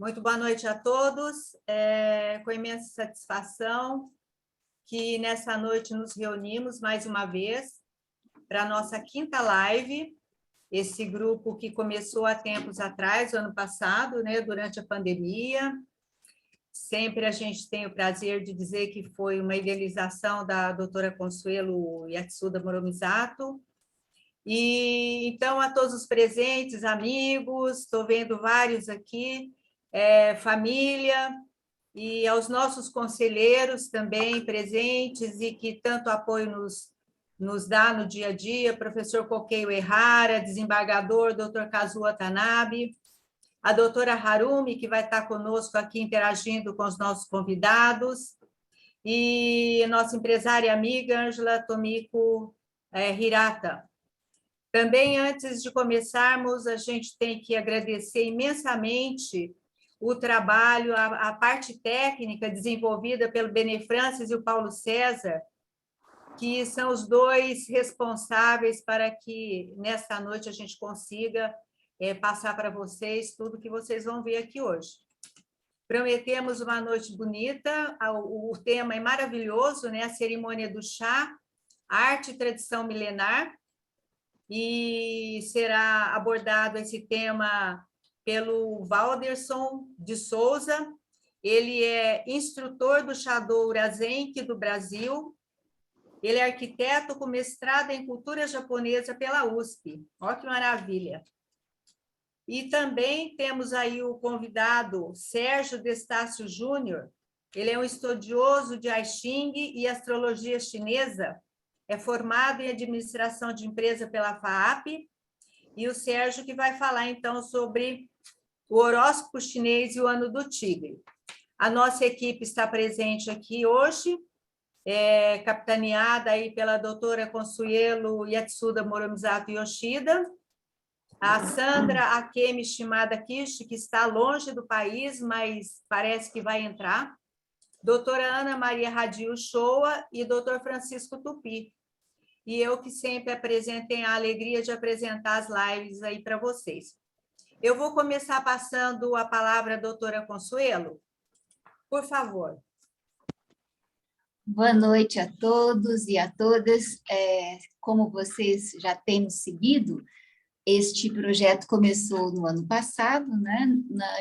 Muito boa noite a todos. Com imensa satisfação que nessa noite nos reunimos mais uma vez para a nossa quinta live. Esse grupo que começou há tempos atrás, ano passado, né, durante a pandemia. Sempre a gente tem o prazer de dizer que foi uma idealização da doutora Consuelo Yatsuda Moromisato. E então, a todos os presentes, amigos, estou vendo vários aqui, família, e aos nossos conselheiros também presentes e que tanto apoio nos dá no dia a dia, professor Coqueio Errara, desembargador, doutor Kazuo Watanabe, a doutora Harumi, que vai estar conosco aqui interagindo com os nossos convidados, e nossa empresária e amiga, Ângela Tomiko Hirata. Também, antes de começarmos, a gente tem que agradecer imensamente o trabalho, a parte técnica desenvolvida pelo Benê Francis e o Paulo César, que são os dois responsáveis para que, nesta noite, a gente consiga passar para vocês tudo que vocês vão ver aqui hoje. Prometemos uma noite bonita, o tema é maravilhoso, né? A cerimônia do chá, arte e tradição milenar, e será abordado esse tema pelo Valderson de Souza. Ele é instrutor do Chado Urazenki do Brasil. Ele é arquiteto com mestrado em cultura japonesa pela USP. Olha que maravilha! E também temos aí o convidado Sérgio Destácio Júnior. Ele é um estudioso de I Ching e astrologia chinesa. É formado em administração de empresa pela FAAP. E o Sérgio que vai falar, então, sobre o horóscopo chinês e o ano do tigre. A nossa equipe está presente aqui hoje, capitaneada aí pela doutora Consuelo Yatsuda Moromisato Yoshida, a Sandra Akemi Shimada Kishi, que está longe do país, mas parece que vai entrar, doutora Ana Maria Radio Shoa e doutor Francisco Tupi. E eu que sempre tenho a alegria de apresentar as lives aí para vocês. Eu vou começar passando a palavra à doutora Consuelo. Por favor. Boa noite a todos e a todas. Como vocês já têm nos seguido, este projeto começou no ano passado, né?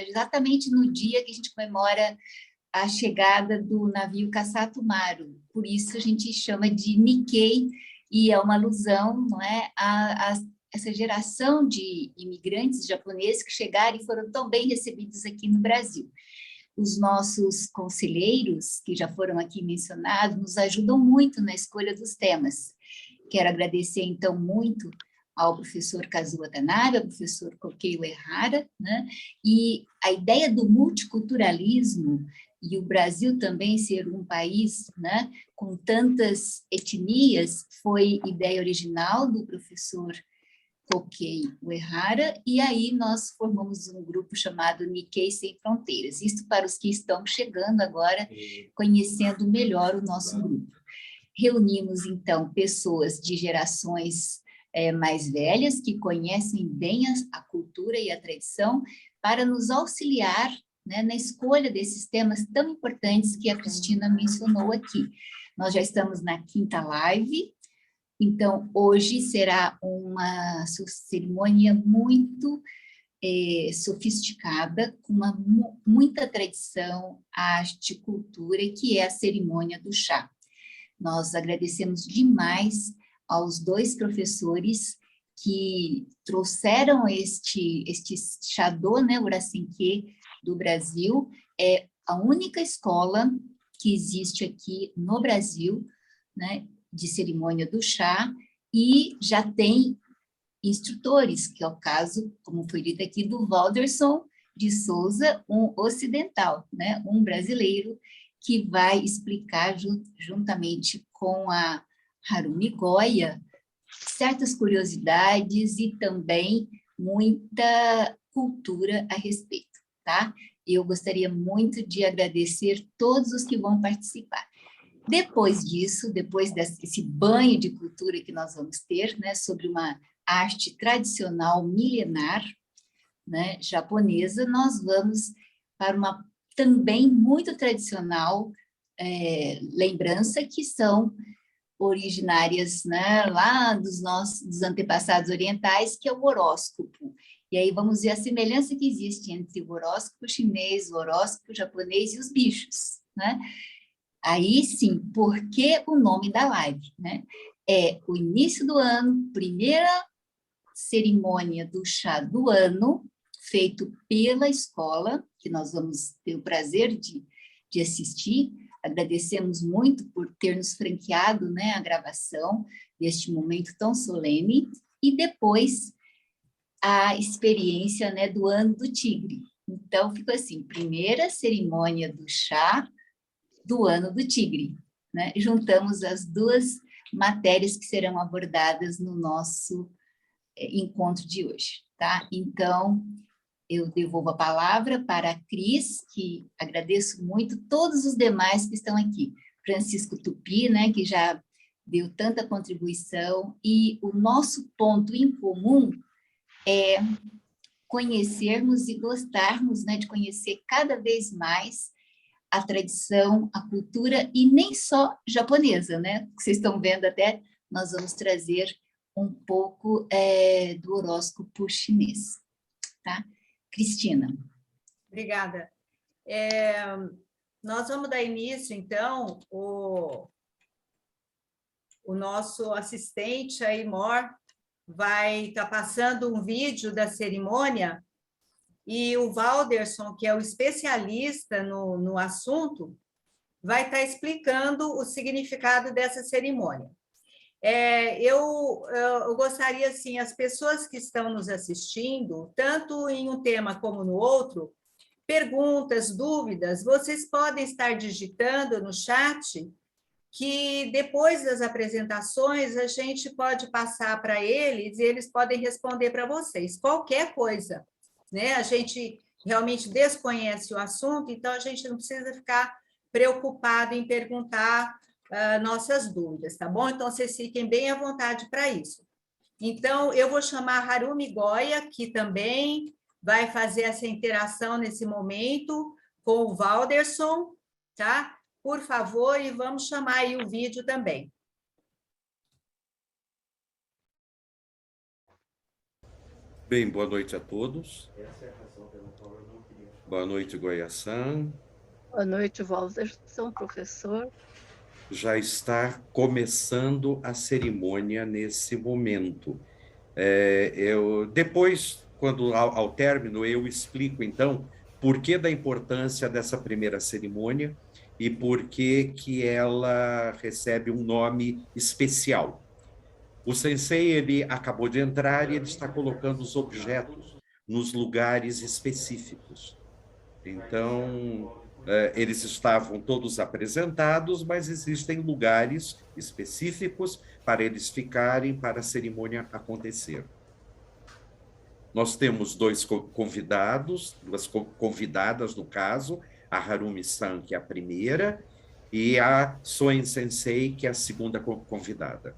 Exatamente no dia que a gente comemora a chegada do navio Kasato Maru. Por isso a gente chama de Nikkei, e é uma alusão, não é, a essa geração de imigrantes japoneses que chegaram e foram tão bem recebidos aqui no Brasil. Os nossos conselheiros, que já foram aqui mencionados, nos ajudam muito na escolha dos temas. Quero agradecer, então, muito ao professor Kazuo Watanabe, ao professor Coqueio Errara, né? E a ideia do multiculturalismo e o Brasil também ser um país, né, com tantas etnias, foi ideia original do professor Coqueio Errara, e aí nós formamos um grupo chamado Nikkei Sem Fronteiras. Isto para os que estão chegando agora, conhecendo melhor o nosso grupo. Reunimos, então, pessoas de gerações mais velhas, que conhecem bem a cultura e a tradição, para nos auxiliar, né, na escolha desses temas tão importantes que a Cristina mencionou aqui. Nós já estamos na quinta live, então hoje será uma cerimônia muito sofisticada, com muita tradição, arte, cultura, que é a cerimônia do chá. Nós agradecemos demais aos dois professores que trouxeram este Chado, né, Urazenki, do Brasil. É a única escola que existe aqui no Brasil, né, de cerimônia do chá, e já tem instrutores, que é o caso, como foi dito aqui, do Valderson de Souza, um ocidental, né, um brasileiro, que vai explicar juntamente com a Harumi Goya certas curiosidades e também muita cultura a respeito, tá? Eu gostaria muito de agradecer todos os que vão participar. Depois disso, depois desse banho de cultura que nós vamos ter, né, sobre uma arte tradicional milenar, né, japonesa, nós vamos para uma também muito tradicional lembrança, que são originárias, né, lá dos antepassados orientais, que é o horóscopo. E aí vamos ver a semelhança que existe entre o horóscopo chinês, o horóscopo japonês e os bichos, né? Aí sim, por que o nome da live, né? É o início do ano, primeira cerimônia do chá do ano, feito pela escola, que nós vamos ter o prazer de assistir. Agradecemos muito por ter nos franqueado, né, a gravação deste momento tão solene, e depois a experiência, né, do ano do tigre. Então, ficou assim, primeira cerimônia do chá do ano do tigre, né? Juntamos as duas matérias que serão abordadas no nosso encontro de hoje, tá? Então, eu devolvo a palavra para a Cris, que agradeço muito todos os demais que estão aqui. Francisco Tupi, né, que já deu tanta contribuição, e o nosso ponto em comum é conhecermos e gostarmos, né, de conhecer cada vez mais a tradição, a cultura, e nem só japonesa, né? Vocês estão vendo até, nós vamos trazer um pouco do horóscopo chinês, tá? Cristina. Obrigada. Nós vamos dar início, então, o nosso assistente aí, Mor, vai estar passando um vídeo da cerimônia, e o Valderson, que é o especialista no assunto, vai estar explicando o significado dessa cerimônia. Eu gostaria, assim, as pessoas que estão nos assistindo, tanto em um tema como no outro, perguntas, dúvidas, vocês podem estar digitando no chat, que depois das apresentações a gente pode passar para eles e eles podem responder para vocês, qualquer coisa, né? A gente realmente desconhece o assunto, então a gente não precisa ficar preocupado em perguntar nossas dúvidas, tá bom? Então, vocês fiquem bem à vontade para isso. Então, eu vou chamar a Harumi Goya, que também vai fazer essa interação nesse momento com o Valderson, tá? Por favor, e vamos chamar aí o vídeo também. Bem, boa noite a todos. Boa noite, Goya-san. Boa noite, Walterson, professor. Já está começando a cerimônia nesse momento. Depois, quando ao término, eu explico, então, por que da importância dessa primeira cerimônia e por que ela recebe um nome especial. O sensei, ele acabou de entrar e ele está colocando os objetos nos lugares específicos. Então, eles estavam todos apresentados, mas existem lugares específicos para eles ficarem, para a cerimônia acontecer. Nós temos dois convidados, duas convidadas, no caso, a Harumi-san, que é a primeira, e a Soen Sensei, que é a segunda convidada.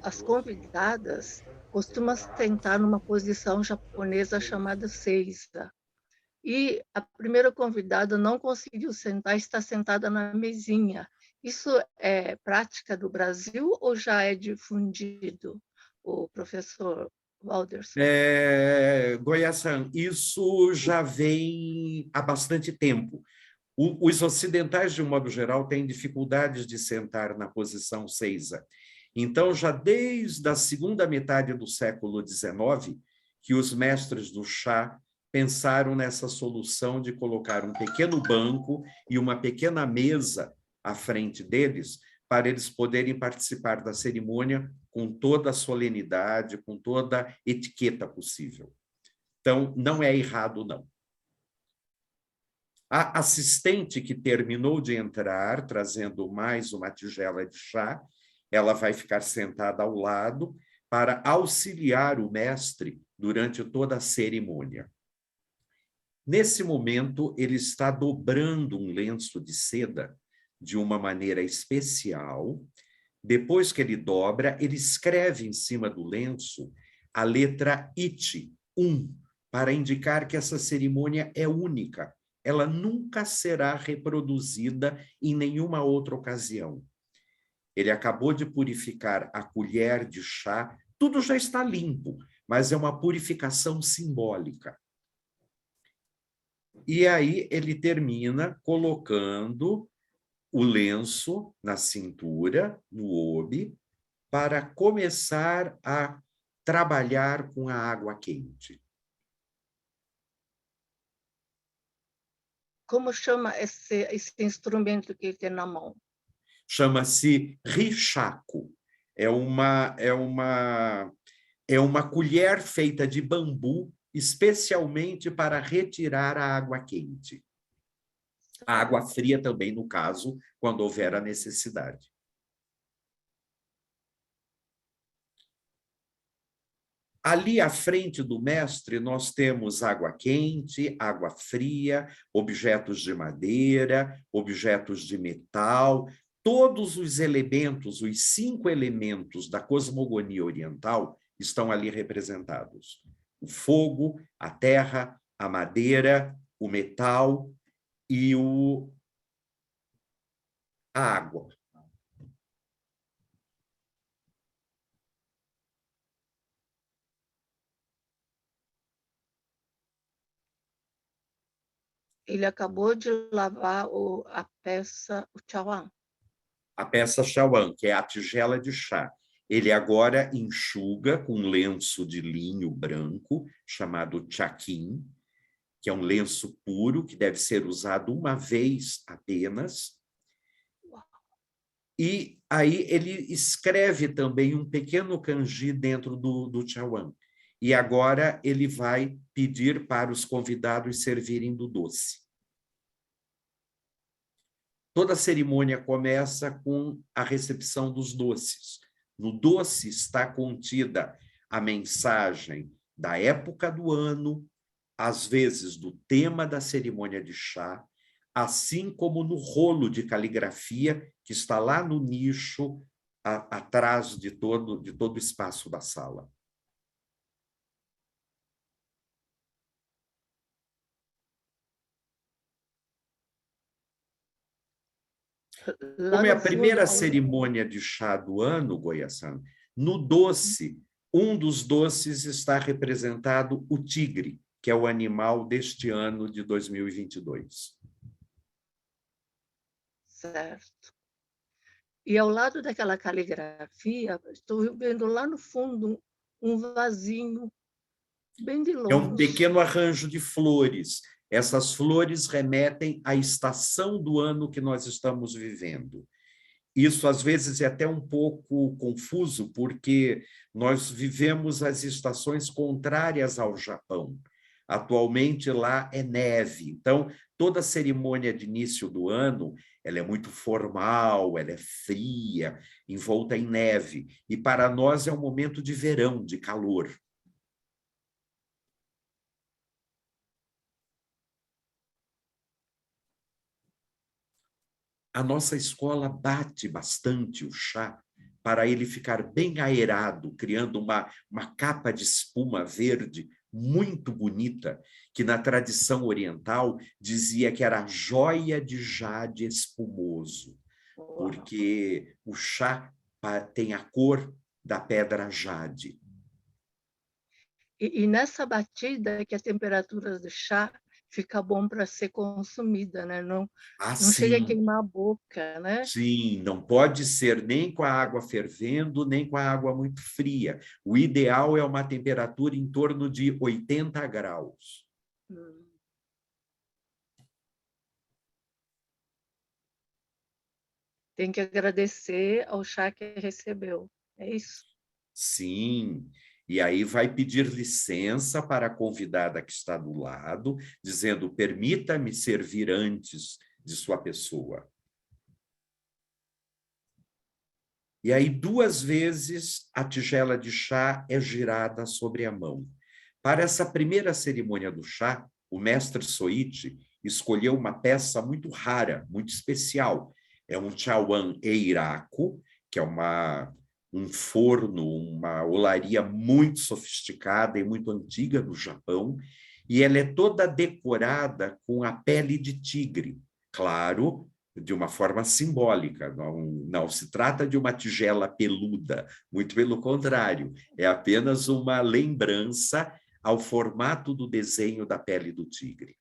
As convidadas costumam sentar numa posição japonesa chamada seiza. E a primeira convidada não conseguiu sentar, está sentada na mesinha. Isso é prática do Brasil ou já é difundido, o professor Walderson? Goya-san, isso já vem há bastante tempo. Os ocidentais, de um modo geral, têm dificuldades de sentar na posição seiza. Então, já desde a segunda metade do século XIX, que os mestres do chá pensaram nessa solução de colocar um pequeno banco e uma pequena mesa à frente deles, para eles poderem participar da cerimônia com toda a solenidade, com toda a etiqueta possível. Então, não é errado, não. A assistente que terminou de entrar, trazendo mais uma tigela de chá, ela vai ficar sentada ao lado para auxiliar o mestre durante toda a cerimônia. Nesse momento, ele está dobrando um lenço de seda de uma maneira especial. Depois que ele dobra, ele escreve em cima do lenço a letra Ichi, 1, para indicar que essa cerimônia é única. Ela nunca será reproduzida em nenhuma outra ocasião. Ele acabou de purificar a colher de chá, tudo já está limpo, mas é uma purificação simbólica. E aí ele termina colocando o lenço na cintura, no obe, para começar a trabalhar com a água quente. Como chama esse instrumento que ele tem na mão? Chama-se richaco. É uma colher feita de bambu, especialmente para retirar a água quente. A água fria também, no caso, quando houver a necessidade. Ali à frente do mestre, nós temos água quente, água fria, objetos de madeira, objetos de metal, todos os elementos, os 5 elementos da cosmogonia oriental estão ali representados. O fogo, a terra, a madeira, o metal e a água. Ele acabou de lavar a peça, o chawan. A peça chawan, que é a tigela de chá. Ele agora enxuga com um lenço de linho branco, chamado chaquim, que é um lenço puro, que deve ser usado uma vez apenas. E aí ele escreve também um pequeno kanji dentro do chawan. E agora ele vai pedir para os convidados servirem do doce. Toda a cerimônia começa com a recepção dos doces. No doce está contida a mensagem da época do ano, às vezes do tema da cerimônia de chá, assim como no rolo de caligrafia que está lá no nicho, atrás de todo o espaço da sala. Como é a primeira cerimônia de chá do ano, Goya-san, no doce, um dos doces está representado o tigre, que é o animal deste ano de 2022. Certo. E ao lado daquela caligrafia, estou vendo lá no fundo um vasinho, bem de longe. É um pequeno arranjo de flores. Essas flores remetem à estação do ano que nós estamos vivendo. Isso, às vezes, é até um pouco confuso, porque nós vivemos as estações contrárias ao Japão. Atualmente, lá é neve. Então, toda a cerimônia de início do ano, ela é muito formal, ela é fria, envolta em neve. E, para nós, é um momento de verão, de calor. A nossa escola bate bastante o chá para ele ficar bem aerado, criando uma capa de espuma verde muito bonita, que na tradição oriental dizia que era joia de jade espumoso, porque o chá tem a cor da pedra jade. E nessa batida que a temperatura do chá fica bom para ser consumida, né? Não chega a queimar a boca, né? Sim, não pode ser nem com a água fervendo, nem com a água muito fria. O ideal é uma temperatura em torno de 80 graus. Tem que agradecer ao chá que recebeu, é isso? Sim. E aí vai pedir licença para a convidada que está do lado, dizendo: permita-me servir antes de sua pessoa. E aí 2 vezes a tigela de chá é girada sobre a mão. Para essa primeira cerimônia do chá, o mestre Soichi escolheu uma peça muito rara, muito especial. É um chawan eiraku, que é uma um forno, uma olaria muito sofisticada e muito antiga no Japão, e ela é toda decorada com a pele de tigre, claro, de uma forma simbólica, não se trata de uma tigela peluda, muito pelo contrário, é apenas uma lembrança ao formato do desenho da pele do tigre.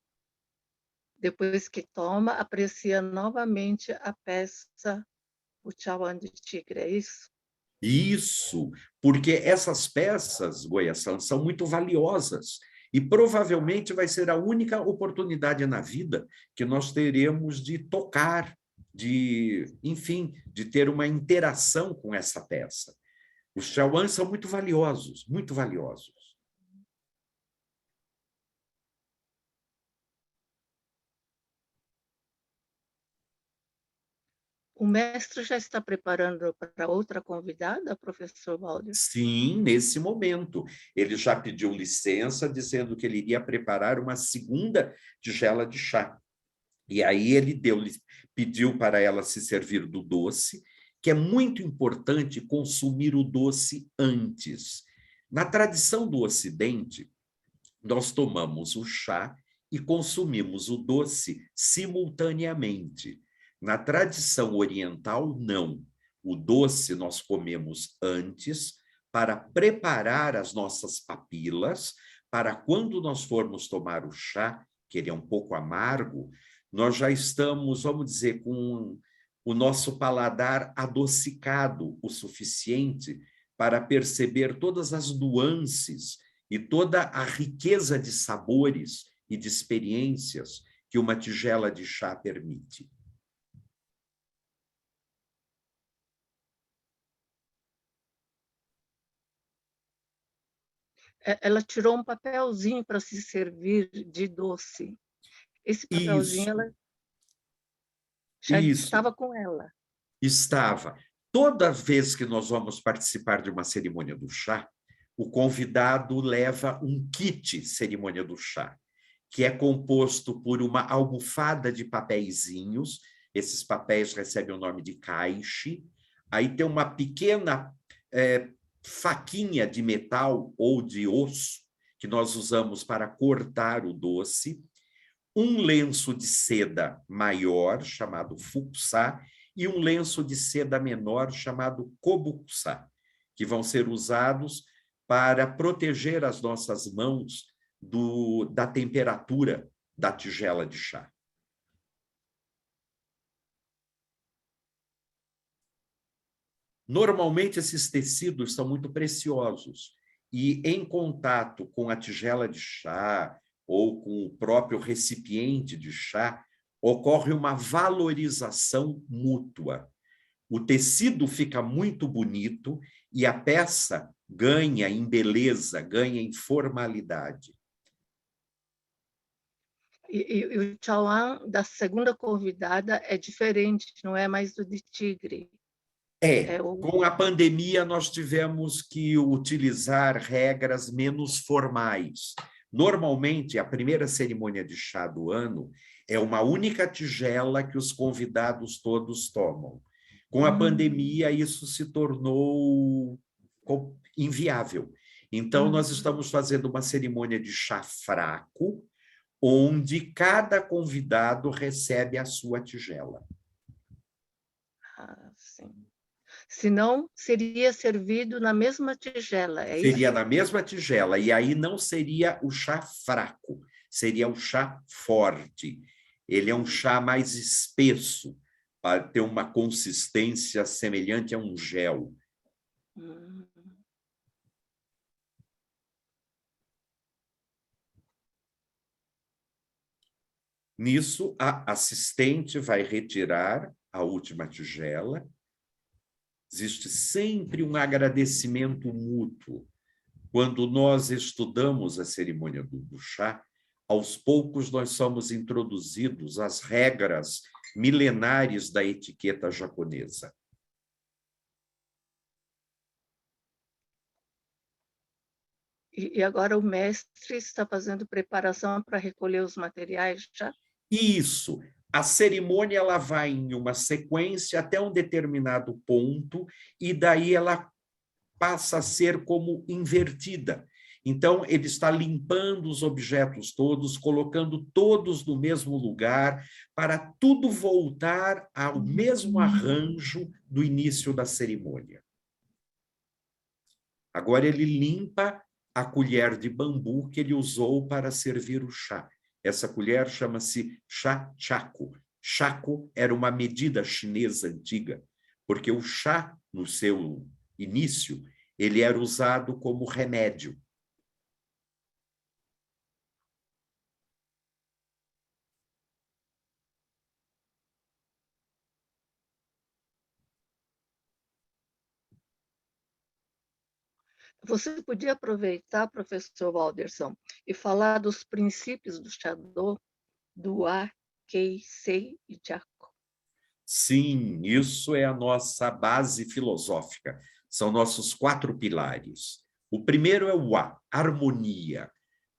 Depois que toma, aprecia novamente a peça, o Chawan de tigre, é isso? Isso, porque essas peças, Goiás-san, são muito valiosas e provavelmente vai ser a única oportunidade na vida que nós teremos de tocar, enfim, de ter uma interação com essa peça. Os chauans são muito valiosos, muito valiosos. O mestre já está preparando para outra convidada, professor Valdir? Sim, nesse momento. Ele já pediu licença, dizendo que ele iria preparar uma segunda tigela de chá. E aí ele pediu para ela se servir do doce, que é muito importante consumir o doce antes. Na tradição do Ocidente, nós tomamos o chá e consumimos o doce simultaneamente. Na tradição oriental, não. O doce nós comemos antes para preparar as nossas papilas, para quando nós formos tomar o chá, que ele é um pouco amargo, nós já estamos, vamos dizer, com o nosso paladar adocicado o suficiente para perceber todas as nuances e toda a riqueza de sabores e de experiências que uma tigela de chá permite. Ela tirou um papelzinho para se servir de doce. Esse papelzinho ela já estava com ela. Estava. Toda vez que nós vamos participar de uma cerimônia do chá, o convidado leva um kit cerimônia do chá, que é composto por uma almofada de papeizinhos. Esses papéis recebem o nome de kaishi. Aí tem uma pequena faquinha de metal ou de osso que nós usamos para cortar o doce, um lenço de seda maior, chamado fukusa, e um lenço de seda menor, chamado kobukusa, que vão ser usados para proteger as nossas mãos da temperatura da tigela de chá. Normalmente, esses tecidos são muito preciosos e, em contato com a tigela de chá ou com o próprio recipiente de chá, ocorre uma valorização mútua. O tecido fica muito bonito e a peça ganha em beleza, ganha em formalidade. E o Chawan da segunda convidada é diferente, não é mais do de tigre. Com a pandemia nós tivemos que utilizar regras menos formais. Normalmente, a primeira cerimônia de chá do ano é uma única tigela que os convidados todos tomam. Com a pandemia, isso se tornou inviável. Então, nós estamos fazendo uma cerimônia de chá fraco, onde cada convidado recebe a sua tigela. Ah, sim. Senão, seria servido na mesma tigela, é isso? Seria na mesma tigela, e aí não seria o chá fraco, seria o chá forte. Ele é um chá mais espesso, para ter uma consistência semelhante a um gel. Nisso, a assistente vai retirar a última tigela. Existe sempre um agradecimento mútuo. Quando nós estudamos a cerimônia do chá, aos poucos nós somos introduzidos às regras milenares da etiqueta japonesa. E agora o mestre está fazendo preparação para recolher os materiais já? Isso. A cerimônia ela vai em uma sequência até um determinado ponto e daí ela passa a ser como invertida. Então, ele está limpando os objetos todos, colocando todos no mesmo lugar, para tudo voltar ao mesmo arranjo do início da cerimônia. Agora ele limpa a colher de bambu que ele usou para servir o chá. Essa colher chama-se chá chaco. Chaco era uma medida chinesa antiga, porque o chá, no seu início, ele era usado como remédio. Você podia aproveitar, professor Walderson, e falar dos princípios do Xadô, do A, Kei, Sei e Jaco. Sim, isso é a nossa base filosófica. São nossos 4 pilares. O primeiro é o A, harmonia.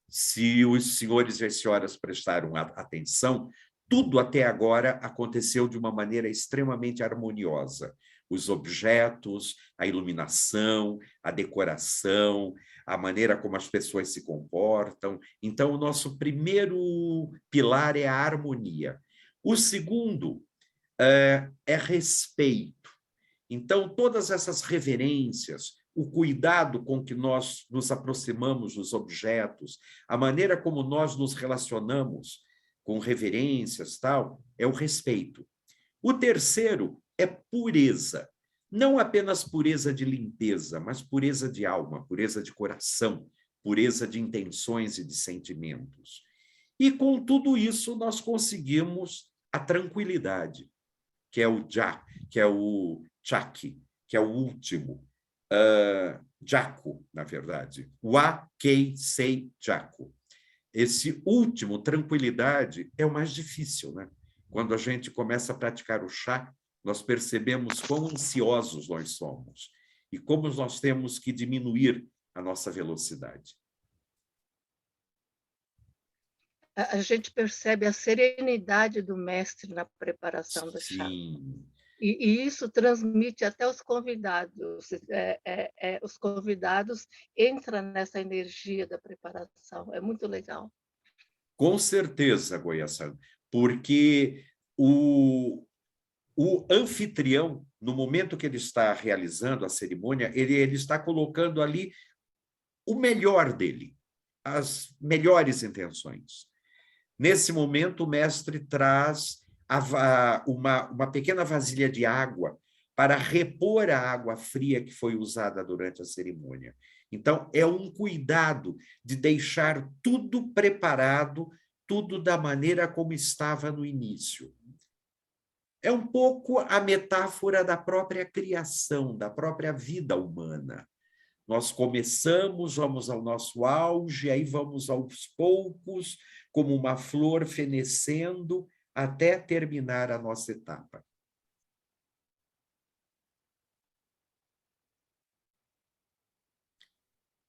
Se os senhores e as senhoras prestaram atenção, tudo até agora aconteceu de uma maneira extremamente harmoniosa. Os objetos, a iluminação, a decoração, a maneira como as pessoas se comportam. Então, o nosso primeiro pilar é a harmonia. O segundo é respeito. Então, todas essas reverências, o cuidado com que nós nos aproximamos dos objetos, a maneira como nós nos relacionamos com reverências, tal, é o respeito. O terceiro é pureza. Não apenas pureza de limpeza, mas pureza de alma, pureza de coração, pureza de intenções e de sentimentos. E com tudo isso nós conseguimos a tranquilidade, que é o já, que é o chaki, que é o último, jaco, na verdade, wa, kei, sei, jaco. Esse último, tranquilidade, é o mais difícil, né? Quando a gente começa a praticar o chá, nós percebemos quão ansiosos nós somos e como nós temos que diminuir a nossa velocidade. A gente percebe a serenidade do mestre na preparação do chá. Sim. E isso transmite até os convidados. Os convidados entram nessa energia da preparação. É muito legal. Com certeza, Goiás-san, porque o anfitrião, no momento que ele está realizando a cerimônia, ele está colocando ali o melhor dele, as melhores intenções. Nesse momento, o mestre traz uma pequena vasilha de água para repor a água fria que foi usada durante a cerimônia. Então, é um cuidado de deixar tudo preparado, tudo da maneira como estava no início. É um pouco a metáfora da própria criação, da própria vida humana. Nós começamos, vamos ao nosso auge, aí vamos aos poucos, como uma flor fenecendo, até terminar a nossa etapa.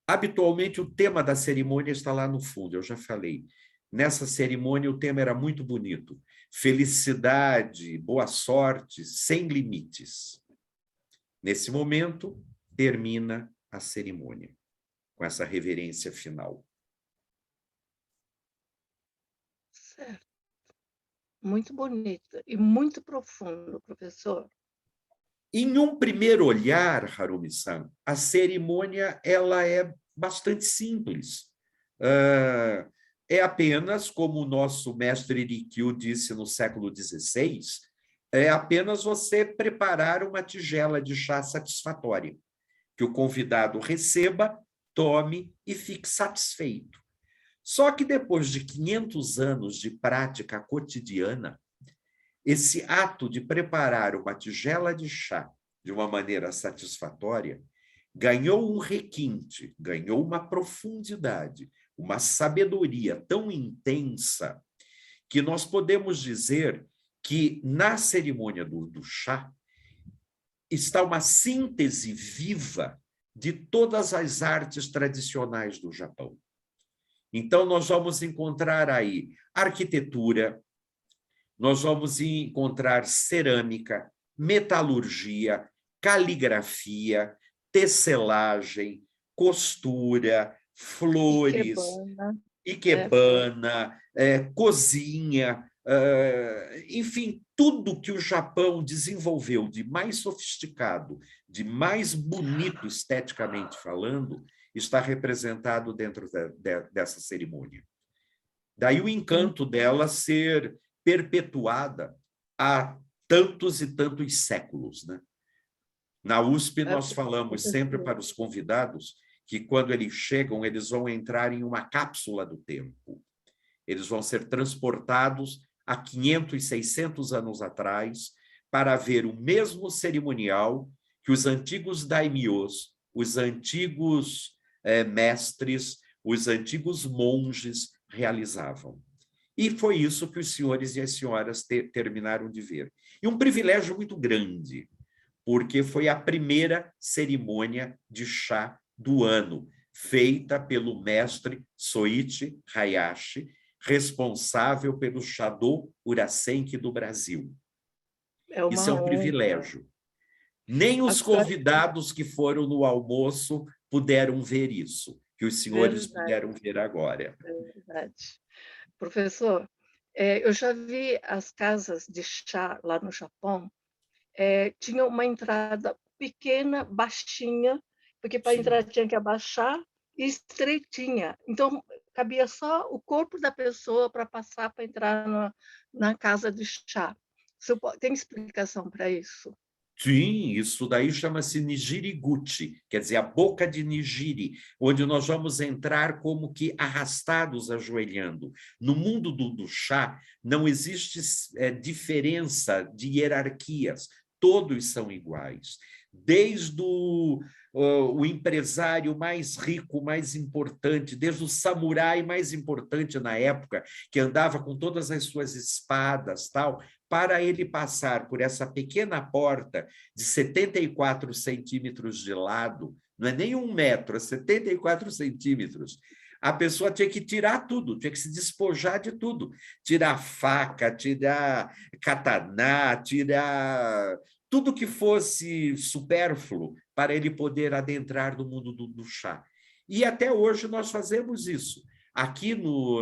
Habitualmente, o tema da cerimônia está lá no fundo, eu já falei. Nessa cerimônia, o tema era muito bonito. Felicidade, boa sorte, sem limites. Nesse momento, termina a cerimônia, com essa reverência final. Certo. Muito bonita e muito profundo, professor. Em um primeiro olhar, Harumi-san, a cerimônia ela é bastante simples. É apenas, como o nosso mestre Rikyu disse no século XVI, é apenas você preparar uma tigela de chá satisfatória, que o convidado receba, tome e fique satisfeito. Só que depois de 500 anos de prática cotidiana, esse ato de preparar uma tigela de chá de uma maneira satisfatória ganhou um requinte, ganhou uma profundidade, uma sabedoria tão intensa que nós podemos dizer que na cerimônia do chá está uma síntese viva de todas as artes tradicionais do Japão. Então, nós vamos encontrar aí arquitetura, nós vamos encontrar cerâmica, metalurgia, caligrafia, tecelagem, costura, flores, ikebana, cozinha, enfim, tudo que o Japão desenvolveu de mais sofisticado, de mais bonito esteticamente falando, está representado dentro dessa cerimônia. Daí o encanto dela ser perpetuada há tantos e tantos séculos, né? Na USP, nós falamos sempre para os convidados que, quando eles chegam, eles vão entrar em uma cápsula do tempo. Eles vão ser transportados a 500, 600 anos atrás para ver o mesmo cerimonial que os antigos daimyos, os antigos mestres, os antigos monges realizavam. E foi isso que os senhores e as senhoras terminaram de ver. E um privilégio muito grande, porque foi a primeira cerimônia de chá do ano, feita pelo mestre Soichi Hayashi, responsável pelo Chado Urasenki do Brasil. Isso é um privilégio. Nem os convidados que foram no almoço puderam ver isso, que os senhores puderam ver agora. Verdade. Professor, eu já vi as casas de chá lá no Japão, tinha uma entrada pequena, baixinha, porque para entrar tinha que abaixar, e estreitinha. Então, cabia só o corpo da pessoa para passar para entrar na casa de chá. Tem explicação para isso? Sim, isso daí chama-se Nijiriguchi, quer dizer, a boca de Nijiri, onde nós vamos entrar como que arrastados, ajoelhando. No mundo do chá, não existe diferença de hierarquias, todos são iguais. Desde o empresário mais rico, mais importante, desde o samurai mais importante na época, que andava com todas as suas espadas, tal, para ele passar por essa pequena porta de 74 centímetros de lado, não é nem 1 metro, é 74 centímetros, a pessoa tinha que tirar tudo, tinha que se despojar de tudo, tirar faca, tirar katana, tirar tudo que fosse supérfluo para ele poder adentrar no mundo do chá. E até hoje nós fazemos isso. Aqui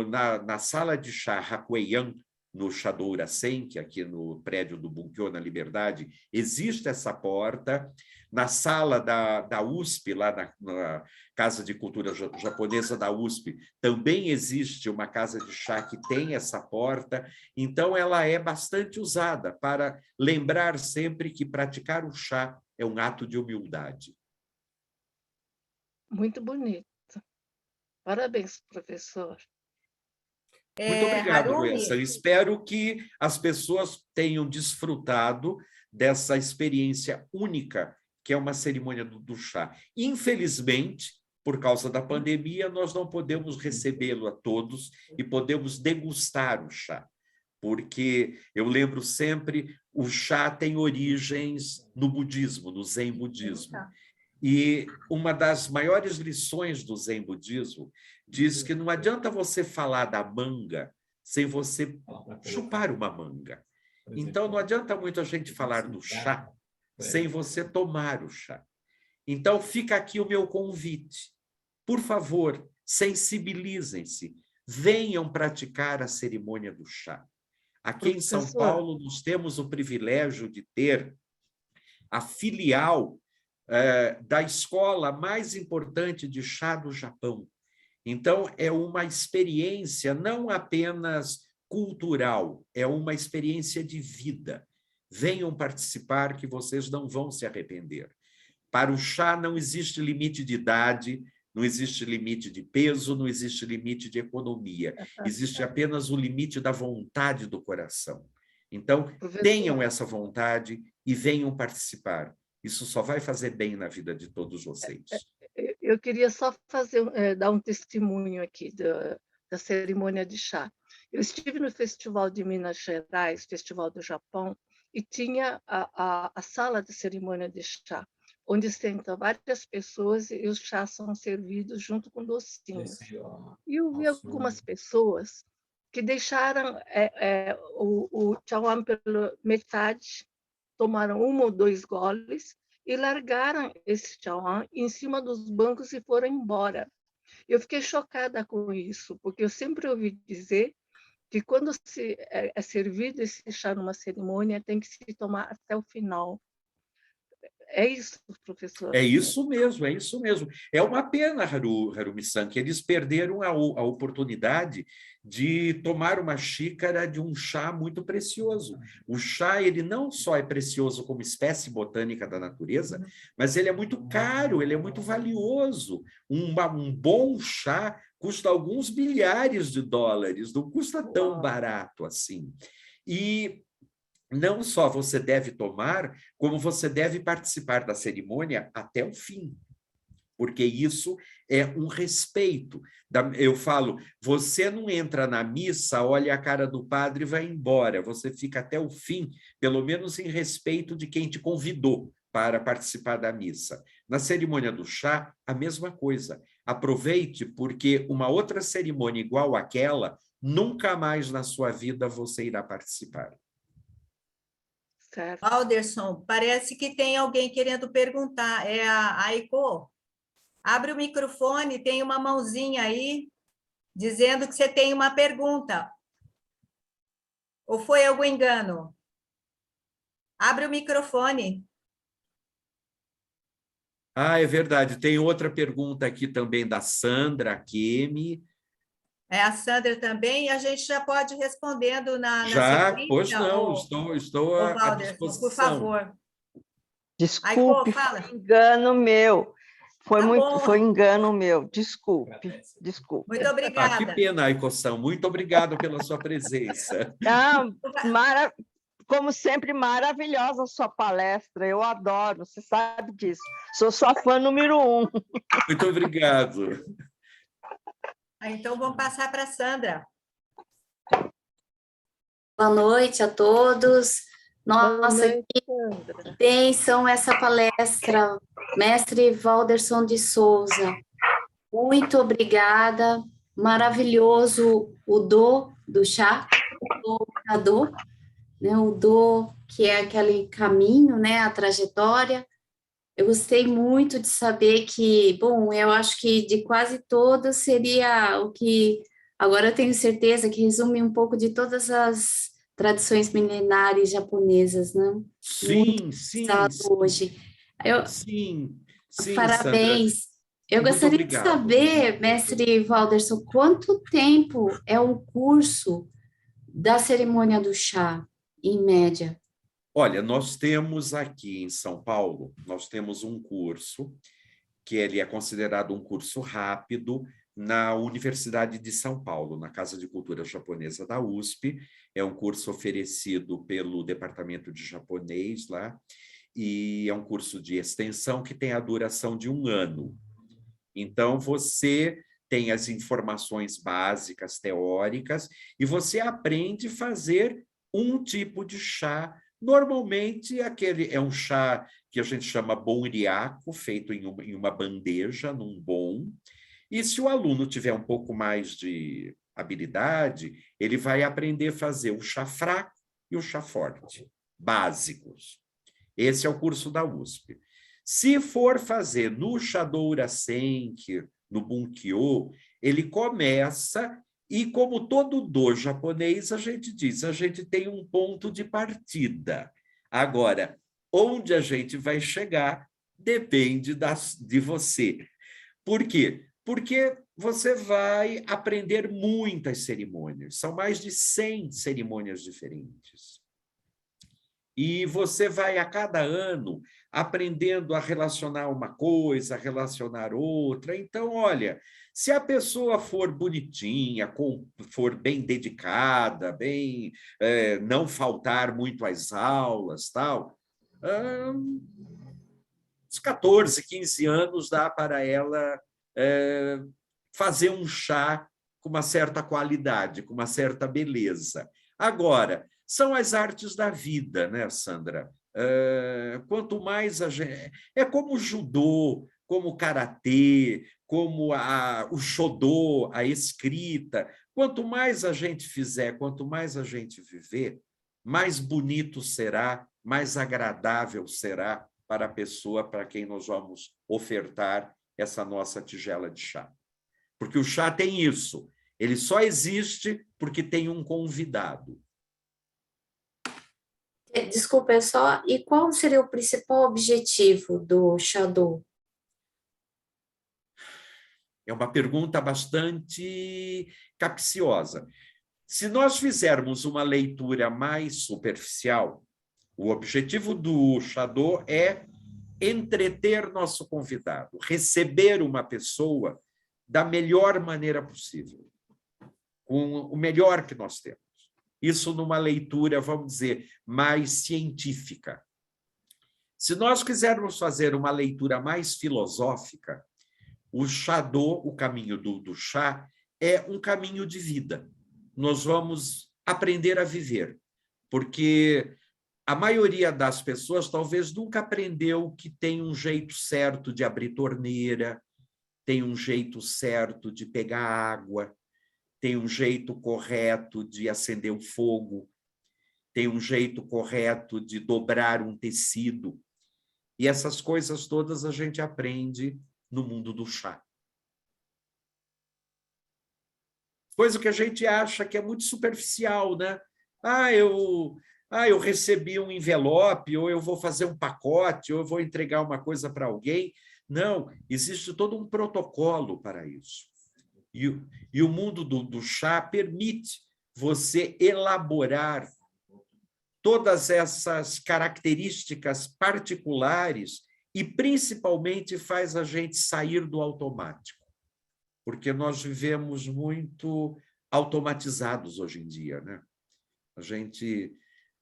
na sala de chá Hakueian, no Chado Urasenki, aqui no prédio do Bunkyo, na Liberdade, existe essa porta. Na sala da USP, lá na Casa de Cultura Japonesa da USP, também existe uma casa de chá que tem essa porta. Então, ela é bastante usada para lembrar sempre que praticar o chá é um ato de humildade. Muito bonito. Parabéns, professor. Muito obrigado, Luísa. Espero que as pessoas tenham desfrutado dessa experiência única que é uma cerimônia do chá. Infelizmente, por causa da pandemia, nós não podemos recebê-lo a todos e podemos degustar o chá, porque eu lembro sempre, o chá tem origens no budismo, no Zen budismo. E uma das maiores lições do Zen budismo diz que não adianta você falar da manga sem você chupar uma manga. Então, não adianta muito a gente falar do chá sem você tomar o chá. Então, fica aqui o meu convite. Por favor, sensibilizem-se, venham praticar a cerimônia do chá. Aqui em São Paulo, nós temos o privilégio de ter a filial da escola mais importante de chá do Japão. Então, é uma experiência não apenas cultural, é uma experiência de vida. Venham participar que vocês não vão se arrepender. Para o chá não existe limite de idade, não existe limite de peso, não existe limite de economia. Existe apenas o limite da vontade do coração. Então, tenham essa vontade e venham participar. Isso só vai fazer bem na vida de todos vocês. Eu queria só dar um testemunho aqui da cerimônia de chá. Eu estive no Festival de Minas Gerais, Festival do Japão, e tinha a sala de cerimônia de chá, onde sentam várias pessoas e os chás são servidos junto com docinhos. E eu vi algumas pessoas que deixaram o chawan pela metade, tomaram 1 ou 2 goles e largaram esse chauhan em cima dos bancos e foram embora. Eu fiquei chocada com isso, porque eu sempre ouvi dizer que quando é servido esse chá numa cerimônia, tem que se tomar até o final. É isso, professor? É isso mesmo, é isso mesmo. É uma pena, Harumi-san, que eles perderam a oportunidade de tomar uma xícara de um chá muito precioso. O chá, ele não só é precioso como espécie botânica da natureza, mas ele é muito caro, ele é muito valioso. Um bom chá custa alguns milhares de dólares, não custa tão barato assim. E não só você deve tomar, como você deve participar da cerimônia até o fim, porque isso é um respeito. Eu falo, você não entra na missa, olha a cara do padre e vai embora, você fica até o fim, pelo menos em respeito de quem te convidou para participar da missa. Na cerimônia do chá, a mesma coisa. Aproveite, porque uma outra cerimônia igual àquela, nunca mais na sua vida você irá participar. Certo. Alderson, parece que tem alguém querendo perguntar. É a Aiko? Abre o microfone, tem uma mãozinha aí, dizendo que você tem uma pergunta. Ou foi algum engano? Abre o microfone. Ah, é verdade. Tem outra pergunta aqui também da Sandra Kemi. É a Sandra também, e a gente já pode ir respondendo na Já? sequência. Pois não, estou à Walderson, disposição. por favor. Desculpe, Aiko, fala. foi engano meu. Tá bom. Foi engano meu. Desculpe. Muito Ah, obrigada. que pena, Aiko-san. Muito obrigado pela sua presença. Ah, como sempre, maravilhosa a sua palestra. Eu adoro, você sabe disso. Sou sua fã número 1. Muito obrigado. Então, vamos passar para a Sandra. Boa noite a todos. Nossa, Boa noite, que bênção essa palestra, mestre Walderson de Souza. Muito obrigada. Maravilhoso o do chá, o do, né? O do, que é aquele caminho, né? A trajetória. Eu gostei muito de saber que, bom, eu acho que de quase todas seria o que, agora eu tenho certeza que resume um pouco de todas as tradições milenares japonesas, né? Sim, sim. Hoje. Sim, parabéns. Sandra. Eu Muito gostaria obrigado. de saber, mestre Walderson, quanto tempo é um curso da cerimônia do chá, em média? Olha, nós temos aqui em São Paulo, nós temos um curso que ele é considerado um curso rápido na Universidade de São Paulo, na Casa de Cultura Japonesa da USP. É um curso oferecido pelo Departamento de Japonês lá, e é um curso de extensão que tem a duração de 1 ano. Então, você tem as informações básicas, teóricas, e você aprende a fazer um tipo de chá. Normalmente, aquele é um chá que a gente chama bonriaco, feito em uma bandeja, num bom. E se o aluno tiver um pouco mais de habilidade, ele vai aprender a fazer o chá fraco e o chá forte, básicos. Esse é o curso da USP. Se for fazer no Shadou Senki, no Bunkyo, ele começa, e como todo do japonês, a gente diz, a gente tem um ponto de partida. Agora, onde a gente vai chegar depende de você. Por quê? Porque você vai aprender muitas cerimônias, são mais de 100 cerimônias diferentes. E você vai, a cada ano, aprendendo a relacionar uma coisa, a relacionar outra. Então, olha, se a pessoa for bonitinha, for bem dedicada, não faltar muito às aulas, tal, uns 14, 15 anos dá para ela fazer um chá com uma certa qualidade, com uma certa beleza. Agora, são as artes da vida, né, Sandra? Quanto mais a gente... É como o judô, como o karatê, como o shodô, a escrita. Quanto mais a gente fizer, quanto mais a gente viver, mais bonito será, mais agradável será para a pessoa para quem nós vamos ofertar essa nossa tigela de chá. Porque o chá tem isso, ele só existe porque tem um convidado. Desculpa, é só... E qual seria o principal objetivo do Xadô? É uma pergunta bastante capciosa. Se nós fizermos uma leitura mais superficial, o objetivo do Xadô é entreter nosso convidado, receber uma pessoa da melhor maneira possível, com o melhor que nós temos. Isso numa leitura, vamos dizer, mais científica. Se nós quisermos fazer uma leitura mais filosófica, o Xadô, o caminho do chá, é um caminho de vida. Nós vamos aprender a viver, porque a maioria das pessoas talvez nunca aprendeu que tem um jeito certo de abrir torneira, tem um jeito certo de pegar água, tem um jeito correto de acender o fogo, tem um jeito correto de dobrar um tecido. E essas coisas todas a gente aprende no mundo do chá. Coisa que a gente acha que é muito superficial, né? Eu recebi um envelope, ou eu vou fazer um pacote, ou eu vou entregar uma coisa para alguém. Não, existe todo um protocolo para isso. E o mundo do chá permite você elaborar todas essas características particulares e, principalmente, faz a gente sair do automático, porque nós vivemos muito automatizados hoje em dia, né? A gente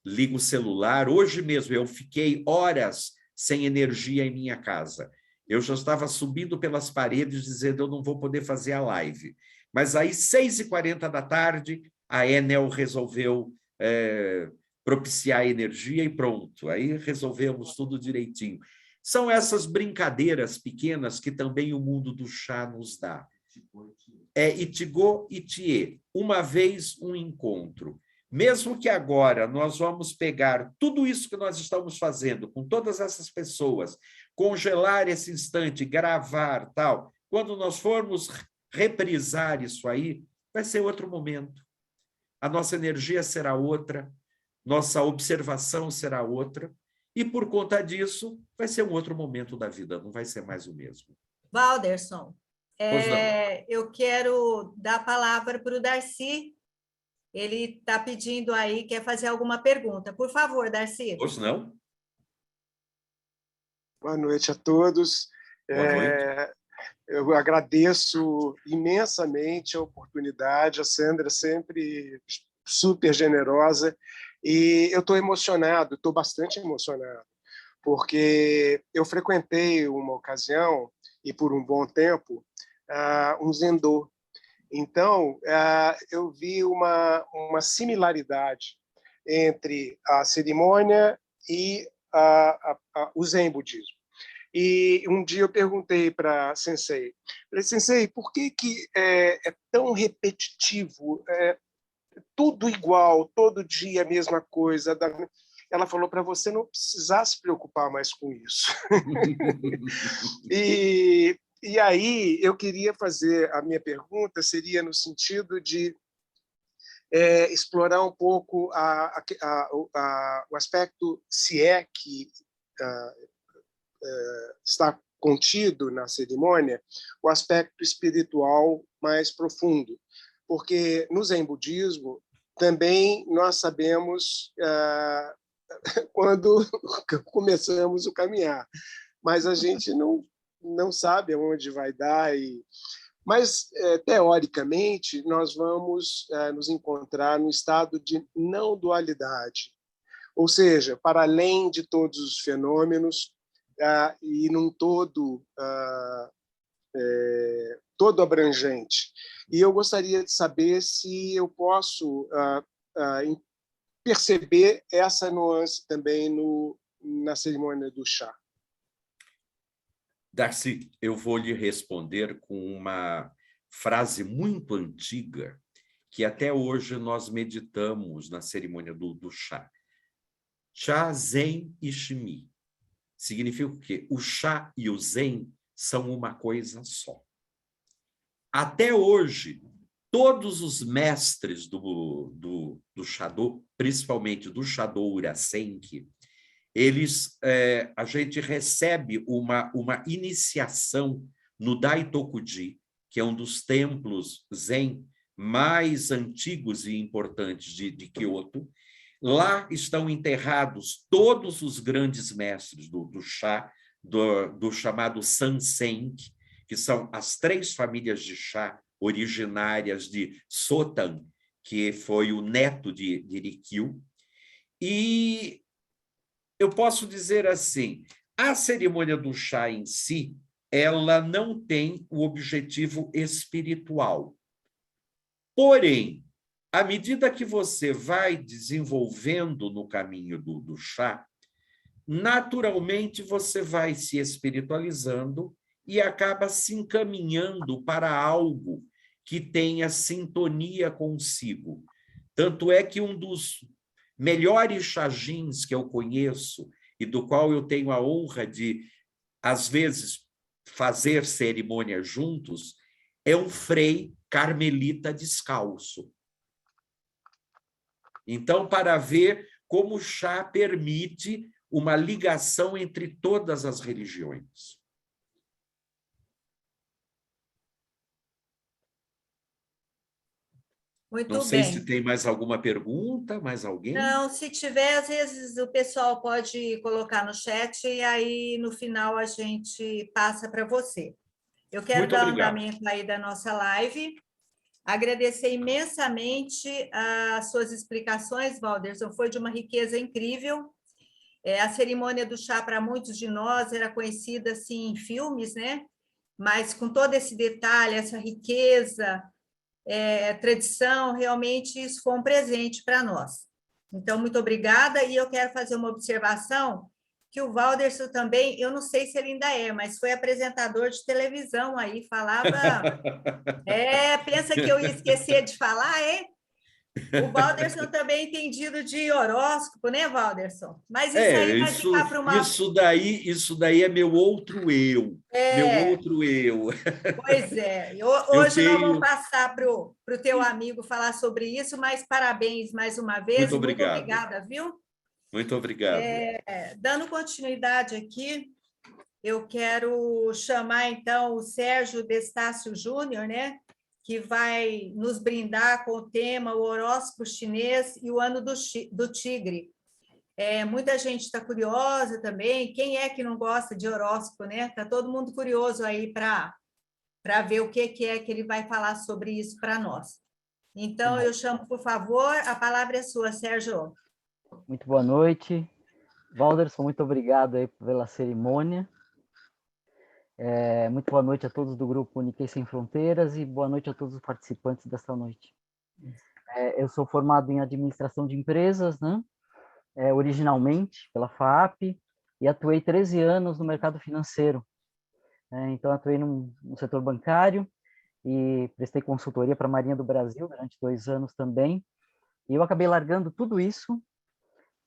liga o celular. Hoje mesmo eu fiquei horas sem energia em minha casa. Eu já estava subindo pelas paredes dizendo eu não vou poder fazer a live. Mas aí, 6h40 da tarde, a Enel resolveu propiciar energia e pronto. Aí resolvemos tudo direitinho. São essas brincadeiras pequenas que também o mundo do chá nos dá. É Itigô e Itie, uma vez um encontro. Mesmo que agora nós vamos pegar tudo isso que nós estamos fazendo com todas essas pessoas, congelar esse instante, gravar, tal, quando nós formos reprisar isso aí, vai ser outro momento. A nossa energia será outra, nossa observação será outra, e por conta disso vai ser um outro momento da vida, não vai ser mais o mesmo. Walderson, eu quero dar a palavra para o Darcy. Ele está pedindo aí, quer fazer alguma pergunta. Por favor, Darcy. Pois não? Boa noite a todos. Boa noite. Eu agradeço imensamente a oportunidade. A Sandra sempre super generosa. E eu estou emocionado, estou bastante emocionado, porque eu frequentei uma ocasião, e por um bom tempo, um Zendô. Então, eu vi uma similaridade entre a cerimônia e o Zen budismo. E um dia eu perguntei para a Sensei, Sensei, por que é tão repetitivo, tudo igual, todo dia a mesma coisa? Ela falou para você não precisar se preocupar mais com isso. E aí eu queria fazer, a minha pergunta seria no sentido de explorar um pouco o aspecto, se é que está contido na cerimônia, o aspecto espiritual mais profundo. Porque no Zen budismo também nós sabemos quando começamos o caminhar, mas a gente não sabe aonde vai dar. Mas, teoricamente, nós vamos nos encontrar no estado de não dualidade, ou seja, para além de todos os fenômenos e num todo abrangente. E eu gostaria de saber se eu posso perceber essa nuance também na cerimônia do chá. Darcy, eu vou lhe responder com uma frase muito antiga que até hoje nós meditamos na cerimônia do chá. Chá Zen Ishimi. significa o quê? O chá e o zen são uma coisa só. Até hoje, todos os mestres do Shadô, principalmente do Shadô Urasenki, a gente recebe uma iniciação no Daitokuji, que é um dos templos zen mais antigos e importantes de Kyoto. Lá estão enterrados todos os grandes mestres do chá, do chamado Sansenki, que são as 3 famílias de chá originárias de Sotan, que foi o neto de Rikyu. E eu posso dizer assim, a cerimônia do chá em si, ela não tem o objetivo espiritual. Porém, à medida que você vai desenvolvendo no caminho do chá, naturalmente você vai se espiritualizando e acaba se encaminhando para algo que tenha sintonia consigo. Tanto é que um dos melhores chajins que eu conheço e do qual eu tenho a honra de, às vezes, fazer cerimônia juntos, é um frei carmelita descalço. Então, para ver como o chá permite uma ligação entre todas as religiões. Muito Não sei bem. se tem mais alguma pergunta, mais alguém? Não, se tiver, às vezes o pessoal pode colocar no chat e aí no final a gente passa para você. Eu quero Muito dar obrigado. andamento aí da nossa live, agradecer imensamente as suas explicações, Walderson, foi de uma riqueza incrível. A cerimônia do chá, para muitos de nós, era conhecida assim, em filmes, né? Mas com todo esse detalhe, essa riqueza, tradição, realmente isso foi um presente para nós. Então, muito obrigada, e eu quero fazer uma observação, que o Walderson também, eu não sei se ele ainda é, mas foi apresentador de televisão aí, falava... pensa que eu ia esquecer de falar, é? O Walderson também é entendido de horóscopo, né, Walderson? Mas isso aí vai ficar para uma... Isso daí é meu outro eu. Meu outro eu. Pois é. Hoje nós vamos passar para o teu amigo falar sobre isso, mas parabéns mais uma vez. Muito Muito obrigado. obrigada, viu? Muito obrigado. Dando continuidade aqui, eu quero chamar, então, o Sérgio Destácio Júnior, né? Que vai nos brindar com o tema o horóscopo chinês e o ano do tigre. Muita gente está curiosa também. Quem é que não gosta de horóscopo, né? Está todo mundo curioso aí para ver o que é que ele vai falar sobre isso para nós. Então, eu chamo, por favor, a palavra é sua, Sérgio. Muito boa noite. Walderson, muito obrigado aí pela cerimônia. Muito boa noite a todos do grupo Nikkei Sem Fronteiras e boa noite a todos os participantes desta noite. Eu sou formado em administração de empresas, né? Originalmente pela FAAP, e atuei 13 anos no mercado financeiro. Então, atuei no setor bancário e prestei consultoria para a Marinha do Brasil durante 2 anos também. E eu acabei largando tudo isso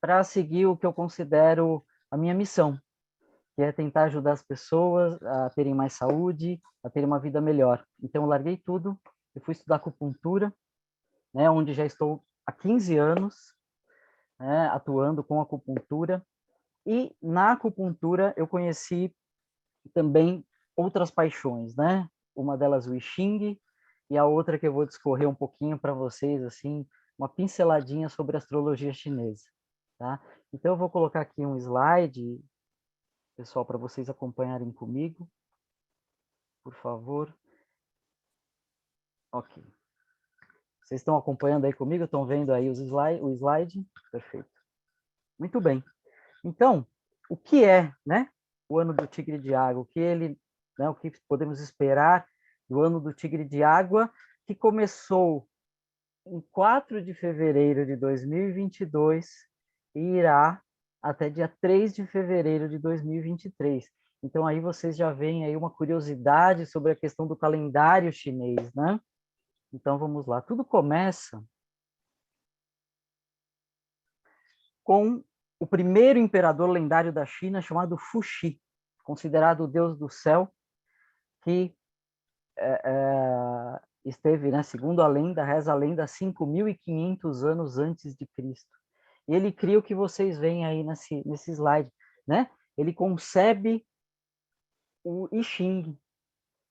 para seguir o que eu considero a minha missão, que é tentar ajudar as pessoas a terem mais saúde, a terem uma vida melhor. Então, eu larguei tudo e fui estudar acupuntura, né, onde já estou há 15 anos, né, atuando com acupuntura. E na acupuntura eu conheci também outras paixões, né? Uma delas o I Ching, e a outra que eu vou discorrer um pouquinho para vocês, assim, uma pinceladinha sobre a astrologia chinesa, tá? Então, eu vou colocar aqui um slide, pessoal, para vocês acompanharem comigo, por favor. Ok. Vocês estão acompanhando aí comigo? Estão vendo aí o slide? Perfeito. Muito bem. Então, o que é, né, o ano do tigre de água? O que podemos esperar do ano do tigre de água, que começou em 4 de fevereiro de 2022 e irá até dia 3 de fevereiro de 2023. Então, aí vocês já veem aí uma curiosidade sobre a questão do calendário chinês, né? Então, vamos lá. Tudo começa com o primeiro imperador lendário da China, chamado Fuxi, considerado o deus do céu, que esteve, né, segundo a lenda, reza a lenda, 5.500 anos antes de Cristo. E ele cria o que vocês veem aí nesse slide, né? Ele concebe o I Ching,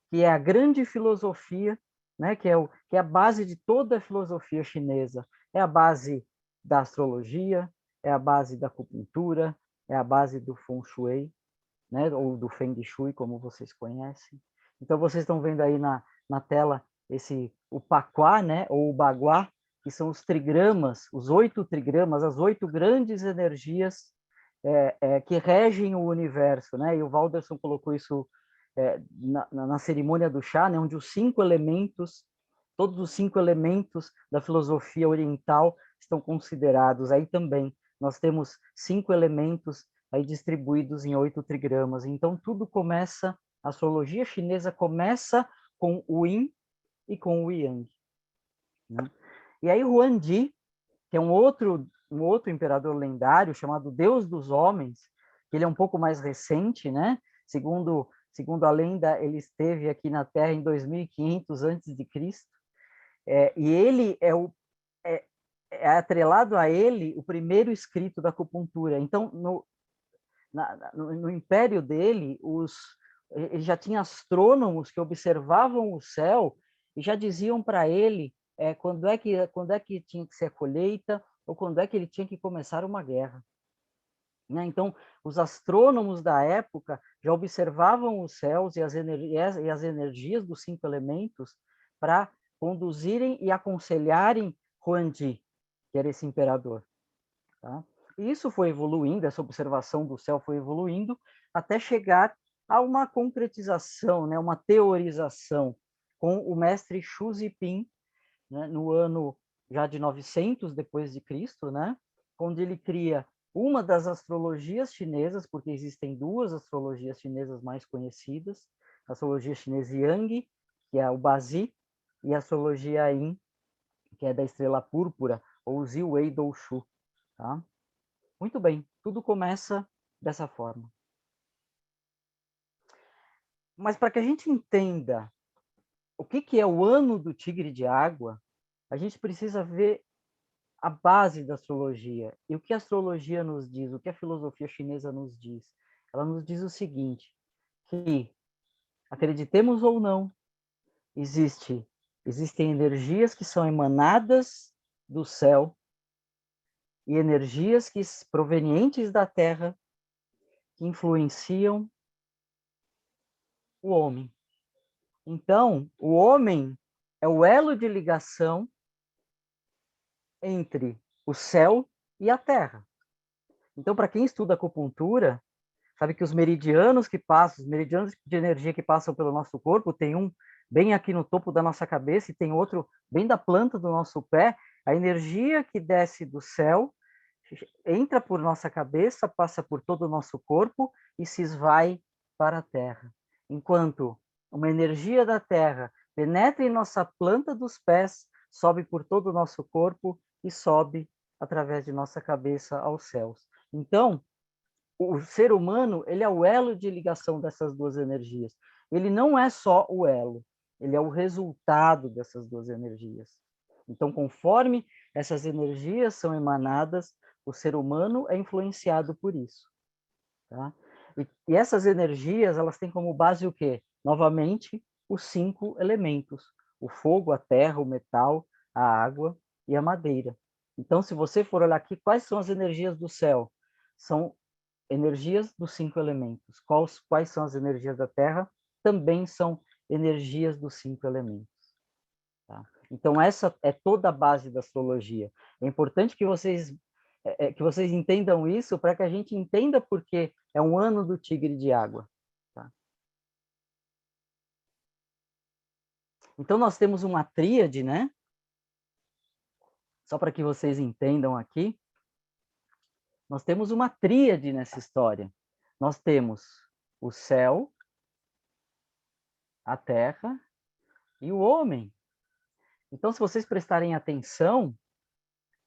que é a grande filosofia, né, que é a base de toda a filosofia chinesa. É a base da astrologia, é a base da acupuntura, é a base do Feng Shui, né, ou do Feng Shui, como vocês conhecem. Então, vocês estão vendo aí na tela o Paquá, né, ou o Baguá, que são os trigramas, os 8 trigramas, as 8 grandes energias que regem o universo, né? E o Walderson colocou isso na cerimônia do chá, né? Onde os 5 elementos, todos os 5 elementos da filosofia oriental estão considerados. Aí também nós temos 5 elementos aí distribuídos em 8 trigramas. Então tudo começa, a astrologia chinesa começa com o Yin e com o Yang, né? E aí Huangdi, que é um outro imperador lendário chamado Deus dos Homens, que ele é um pouco mais recente, né? Segundo a lenda, ele esteve aqui na Terra em 2500 antes de Cristo. E ele é atrelado a ele o primeiro escrito da acupuntura. Então, no império dele, ele já tinha astrônomos que observavam o céu e já diziam para ele quando é que tinha que ser a colheita ou quando é que ele tinha que começar uma guerra, né? Então, os astrônomos da época já observavam os céus e as energias dos 5 elementos para conduzirem e aconselharem Huangdi, que era esse imperador, tá? E isso foi evoluindo, essa observação do céu foi evoluindo até chegar a uma concretização, né, uma teorização com o mestre Xu Ziping, né, no ano já de 900 depois de Cristo, né, onde ele cria uma das astrologias chinesas, porque existem 2 astrologias chinesas mais conhecidas, a astrologia chinesa Yang, que é o Bazi, e a astrologia Yin, que é da estrela púrpura, ou Ziwei Doushu, tá? Muito bem, tudo começa dessa forma. Mas para que a gente entenda o que é o ano do tigre de água, a gente precisa ver a base da astrologia. E o que a astrologia nos diz, o que a filosofia chinesa nos diz? Ela nos diz o seguinte, que, acreditemos ou não, existem energias que são emanadas do céu e energias provenientes da Terra que influenciam o homem. Então, o homem é o elo de ligação entre o céu e a Terra. Então, para quem estuda acupuntura, sabe que os meridianos de energia que passam pelo nosso corpo, tem um bem aqui no topo da nossa cabeça e tem outro bem da planta do nosso pé. A energia que desce do céu entra por nossa cabeça, passa por todo o nosso corpo e se esvai para a Terra. Enquanto uma energia da Terra penetra em nossa planta dos pés, sobe por todo o nosso corpo e sobe através de nossa cabeça aos céus. Então, o ser humano, ele é o elo de ligação dessas 2 energias. Ele não é só o elo, ele é o resultado dessas 2 energias. Então, conforme essas energias são emanadas, o ser humano é influenciado por isso, tá? E essas energias, elas têm como base o quê? Novamente, os 5 elementos: o fogo, a terra, o metal, a água e a madeira. Então, se você for olhar aqui, quais são as energias do céu? São energias dos 5 elementos. Quais são as energias da terra? Também são energias dos 5 elementos. Tá? Então, essa é toda a base da astrologia. É importante que vocês entendam isso para que a gente entenda por que é um ano do tigre de água. Tá? Então, nós temos uma tríade, né? Só para que vocês entendam aqui, nós temos uma tríade nessa história. Nós temos o céu, a terra e o homem. Então, se vocês prestarem atenção,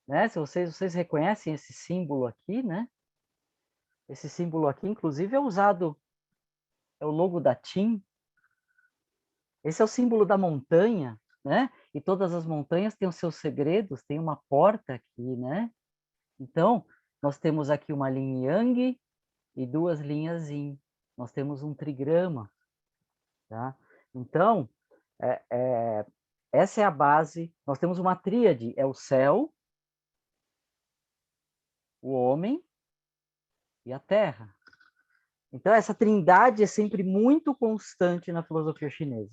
né, se vocês reconhecem esse símbolo aqui, né, Esse símbolo aqui, inclusive, é usado, é o logo da TIM. Esse é o símbolo da montanha, né? E todas as montanhas têm os seus segredos, tem uma porta aqui, né? Então, nós temos aqui uma linha Yang e duas linhas Yin. Nós temos um trigrama, tá? Então, essa é a base. Nós temos uma tríade, é o céu, o homem e a terra. Então, essa trindade é sempre muito constante na filosofia chinesa.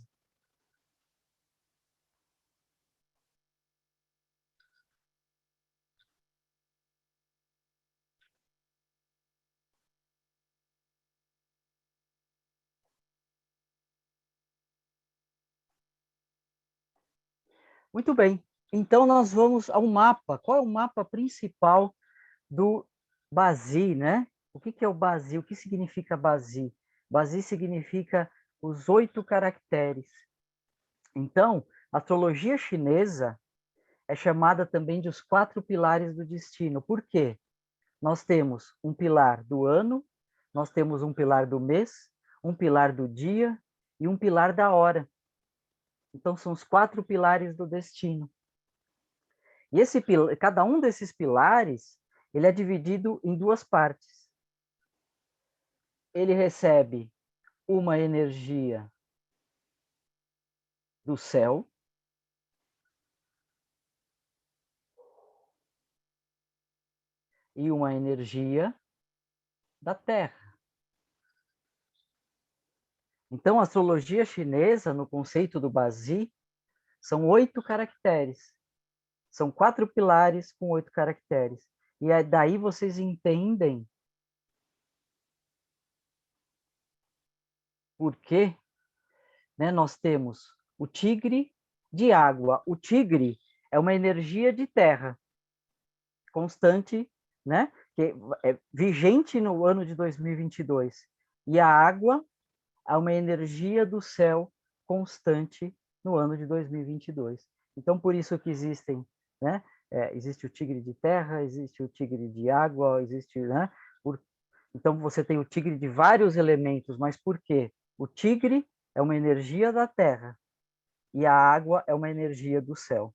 Muito bem. Então, nós vamos ao mapa. Qual é o mapa principal do Bazi, né? O que é o Bazi? O que significa Bazi? Bazi significa os 8 caracteres. Então, a astrologia chinesa é chamada também de os 4 pilares do destino. Por quê? Nós temos um pilar do ano, nós temos um pilar do mês, um pilar do dia e um pilar da hora. Então, são os 4 pilares do destino. E cada um desses pilares, ele é dividido em 2 partes. Ele recebe uma energia do céu e uma energia da terra. Então, a astrologia chinesa, no conceito do Bazi, são 8 caracteres. São 4 pilares com 8 caracteres. E daí vocês entendem por que, né, nós temos o tigre de água. O tigre é uma energia de terra constante, né, que é vigente no ano de 2022. E a água é uma energia do céu constante no ano de 2022. Então, por isso que existem, né, existe o tigre de terra, existe o tigre de água, existe, né, então você tem o tigre de vários elementos, mas por quê? O tigre é uma energia da terra e a água é uma energia do céu.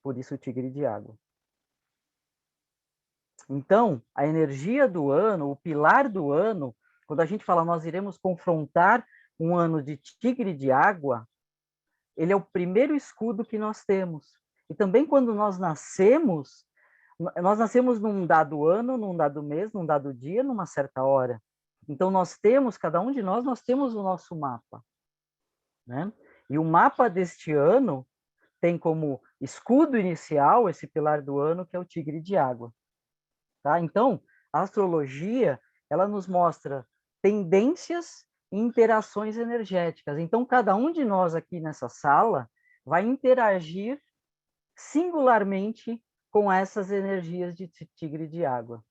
Por isso o tigre de água. Então, a energia do ano, o pilar do ano, quando a gente fala nós iremos confrontar um ano de tigre de água, ele é o primeiro escudo que nós temos. E também quando nós nascemos num dado ano, num dado mês, num dado dia, numa certa hora. Então nós temos, cada um de nós temos o nosso mapa, né? E o mapa deste ano tem como escudo inicial esse pilar do ano, que é o tigre de água. Tá? Então, a astrologia, ela nos mostra tendências e interações energéticas. Então, cada um de nós aqui nessa sala vai interagir singularmente com essas energias de tigre de água.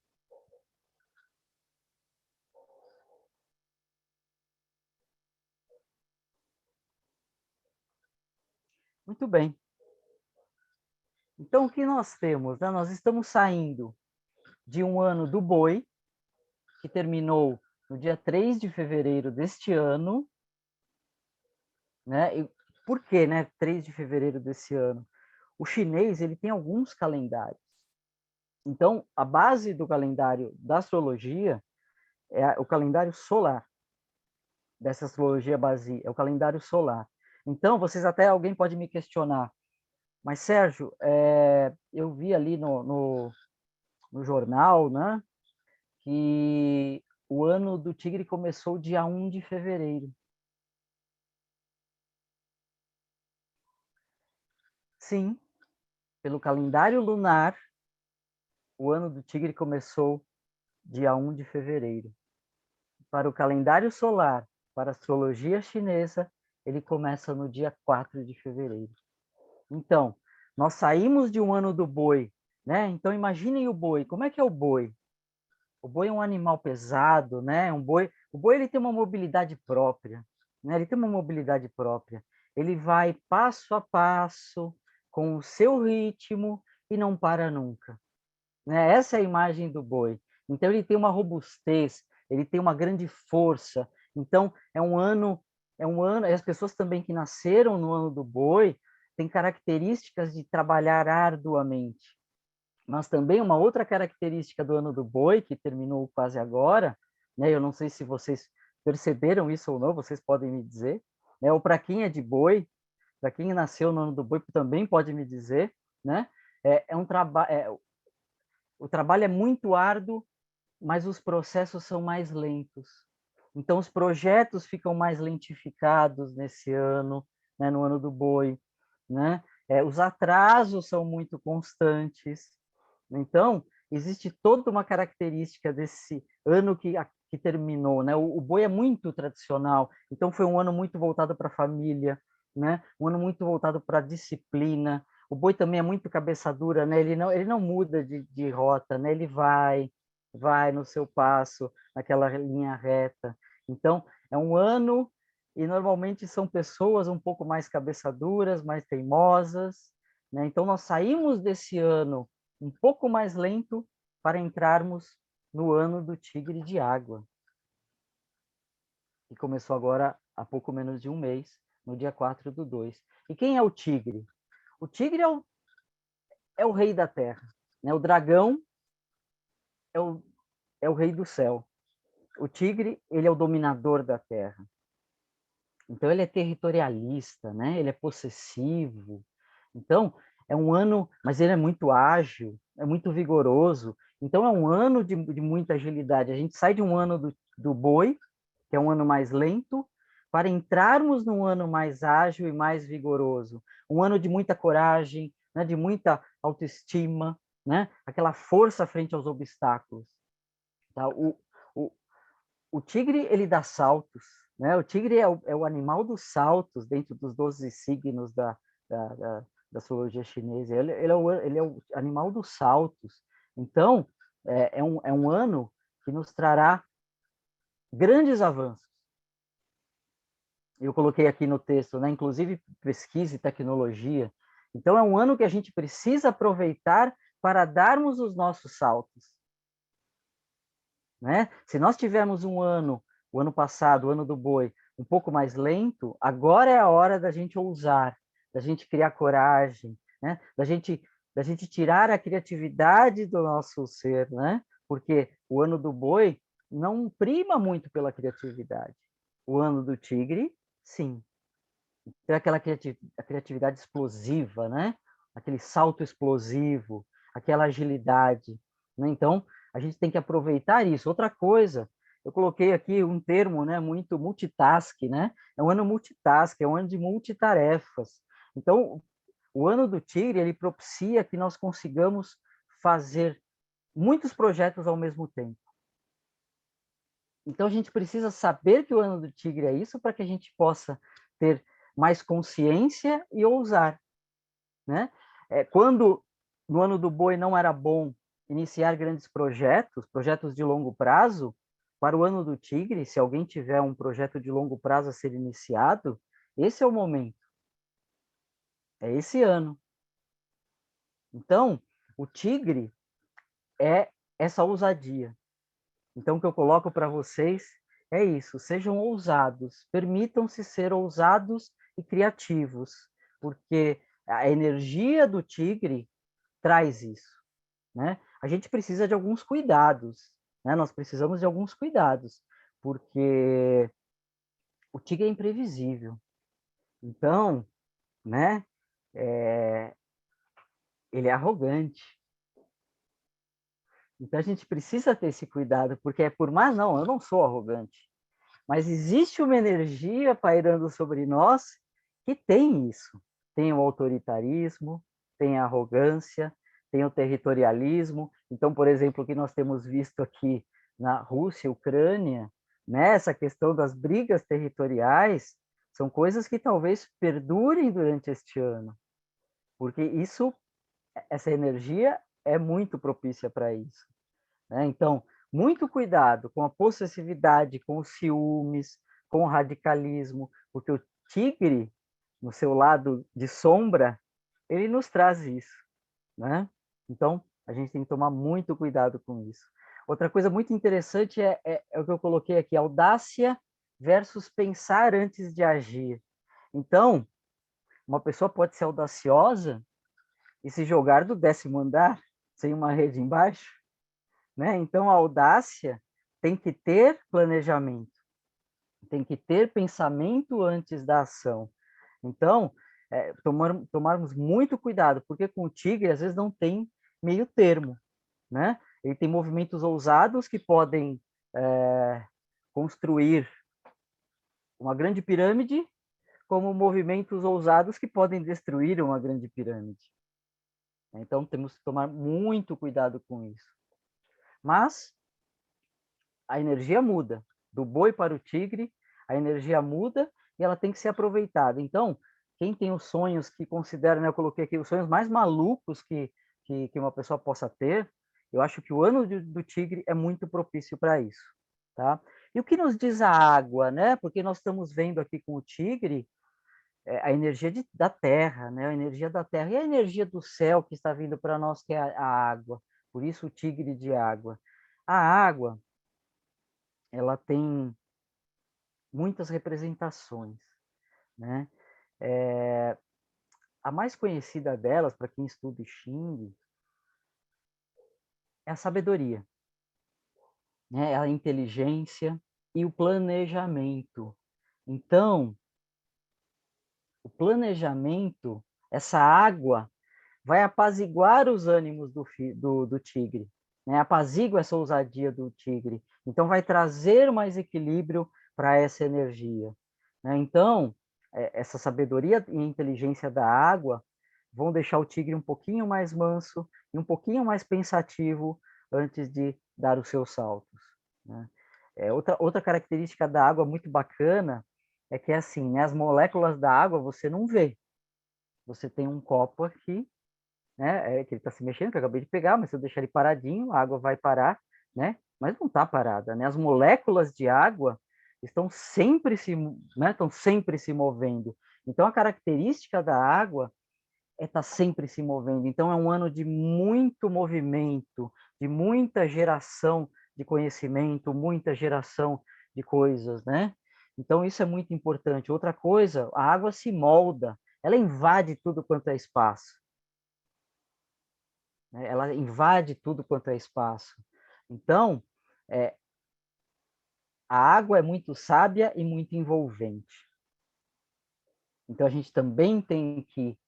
Muito bem. Então, o que nós temos? Né? Nós estamos saindo de um ano do boi, que terminou no dia 3 de fevereiro deste ano. Né? E por que, né, 3 de fevereiro desse ano? O chinês ele tem alguns calendários. Então, a base do calendário da astrologia é o calendário solar, dessa astrologia base, é o calendário solar. Então, alguém pode me questionar, mas Sérgio, eu vi ali no jornal, né, que o ano do tigre começou dia 1 de fevereiro. Sim, pelo calendário lunar, o ano do tigre começou dia 1 de fevereiro. Para o calendário solar, para a astrologia chinesa, ele começa no dia 4 de fevereiro. Então, nós saímos de um ano do boi, né? Então, imaginem o boi. Como é que é o boi? O boi é um animal pesado, né? O boi ele tem uma mobilidade própria, né? Ele tem uma mobilidade própria. Ele vai passo a passo, com o seu ritmo e não para nunca. Né? Essa é a imagem do boi. Então, ele tem uma robustez, ele tem uma grande força. Então, é um ano, e as pessoas também que nasceram no ano do boi têm características de trabalhar arduamente. Mas também uma outra característica do ano do boi, que terminou quase agora, né? Eu não sei se vocês perceberam isso ou não, vocês podem me dizer, né? Ou para quem é de boi, para quem nasceu no ano do boi, também pode me dizer, né? O trabalho é muito árduo, mas os processos são mais lentos. Então, os projetos ficam mais lentificados nesse ano, né? No ano do boi, né? Os atrasos são muito constantes. Então, existe toda uma característica desse ano que terminou, né? O boi é muito tradicional, então foi um ano muito voltado para a família, né? Um ano muito voltado para a disciplina. O boi também é muito cabeça dura, né? Ele não muda de rota, né? Ele vai no seu passo, naquela linha reta. Então, é um ano e normalmente são pessoas um pouco mais cabeça duras, mais teimosas, né? Então, nós saímos desse ano um pouco mais lento para entrarmos no ano do tigre de água, que começou agora há pouco menos de um mês, no dia 4/2. E quem é o tigre? O tigre é o rei da terra, né? O dragão é o rei do céu. O tigre, ele é o dominador da terra. Então, ele é territorialista, né? Ele é possessivo. Então, é um ano, mas ele é muito ágil, é muito vigoroso. Então, é um ano de muita agilidade. A gente sai de um ano do boi, que é um ano mais lento, para entrarmos num ano mais ágil e mais vigoroso. Um ano de muita coragem, né? De muita autoestima, né? Aquela força frente aos obstáculos. Tá? O tigre, ele dá saltos, né? O tigre é o animal dos saltos dentro dos 12 signos da astrologia chinesa. Ele é o animal dos saltos. Então, é um ano que nos trará grandes avanços. Eu coloquei aqui no texto, né? Inclusive pesquisa e tecnologia. Então, é um ano que a gente precisa aproveitar para darmos os nossos saltos. Né? Se nós tivermos um ano, o ano passado, o ano do boi, um pouco mais lento, agora é a hora da gente ousar, da gente criar coragem, né? da gente tirar a criatividade do nosso ser, né? Porque o ano do boi não prima muito pela criatividade. O ano do tigre, sim. Tem aquela criatividade explosiva, né? Aquele salto explosivo, aquela agilidade, né? Então, a gente tem que aproveitar isso. Outra coisa, eu coloquei aqui um termo, né, muito multitask, né? É um ano multitask, é um ano de multitarefas. Então, o ano do tigre, ele propicia que nós consigamos fazer muitos projetos ao mesmo tempo. Então, a gente precisa saber que o ano do tigre é isso para que a gente possa ter mais consciência e ousar, né? Quando no ano do boi não era bom iniciar grandes projetos de longo prazo, para o ano do tigre, se alguém tiver um projeto de longo prazo a ser iniciado, esse é o momento. É esse ano. Então, o tigre é essa ousadia. Então, o que eu coloco para vocês é isso: sejam ousados, permitam-se ser ousados e criativos, porque a energia do tigre traz isso, né? A gente precisa de alguns cuidados, né? Nós precisamos de alguns cuidados, porque o tigre é imprevisível. Então, né? Ele é arrogante. Então, a gente precisa ter esse cuidado, porque por mais não, eu não sou arrogante, mas existe uma energia pairando sobre nós que tem isso. Tem o autoritarismo, tem a arrogância, tem o territorialismo. Então, por exemplo, o que nós temos visto aqui na Rússia e Ucrânia, né, essa questão das brigas territoriais, são coisas que talvez perdurem durante este ano, porque essa energia é muito propícia para isso, né? Então, muito cuidado com a possessividade, com os ciúmes, com o radicalismo, porque o tigre, no seu lado de sombra, ele nos traz isso, né? Então, a gente tem que tomar muito cuidado com isso. Outra coisa muito interessante é o que eu coloquei aqui, audácia versus pensar antes de agir. Então, uma pessoa pode ser audaciosa e se jogar do 10º andar, sem uma rede embaixo, né? Então, a audácia tem que ter planejamento, tem que ter pensamento antes da ação. Então, tomarmos muito cuidado, porque com o tigre, às vezes, não tem meio termo, né? Ele tem movimentos ousados que podem construir uma grande pirâmide, como movimentos ousados que podem destruir uma grande pirâmide. Então, temos que tomar muito cuidado com isso. Mas a energia muda. Do boi para o tigre, a energia muda e ela tem que ser aproveitada. Então, quem tem os sonhos que considera, né, eu coloquei aqui, os sonhos mais malucos que uma pessoa possa ter, eu acho que o ano do tigre é muito propício para isso. Tá? E o que nos diz a água, né? Porque nós estamos vendo aqui com o tigre a energia da terra, né? A energia da terra e a energia do céu que está vindo para nós, que é a água. Por isso o tigre de água. A água, ela tem muitas representações, né? A mais conhecida delas, para quem estuda Xing, é a sabedoria, né? A inteligência e o planejamento. Então, o planejamento, essa água, vai apaziguar os ânimos do tigre, né? Apazigua essa ousadia do tigre. Então, vai trazer mais equilíbrio para essa energia, né? Então, essa sabedoria e inteligência da água vão deixar o tigre um pouquinho mais manso e um pouquinho mais pensativo antes de dar os seus saltos, né? Outra característica da água muito bacana é que, assim, né, as moléculas da água você não vê. Você tem um copo aqui, né, que ele está se mexendo, que eu acabei de pegar, mas se eu deixar ele paradinho, a água vai parar, né? Mas não está parada, né? As moléculas de água estão sempre se movendo. Então, a característica da água é estar sempre se movendo. Então, é um ano de muito movimento, de muita geração de conhecimento, muita geração de coisas, né? Então, isso é muito importante. Outra coisa, a água se molda, ela invade tudo quanto é espaço. Ela invade tudo quanto é espaço. Então, a água é muito sábia e muito envolvente. Então, a gente também tem que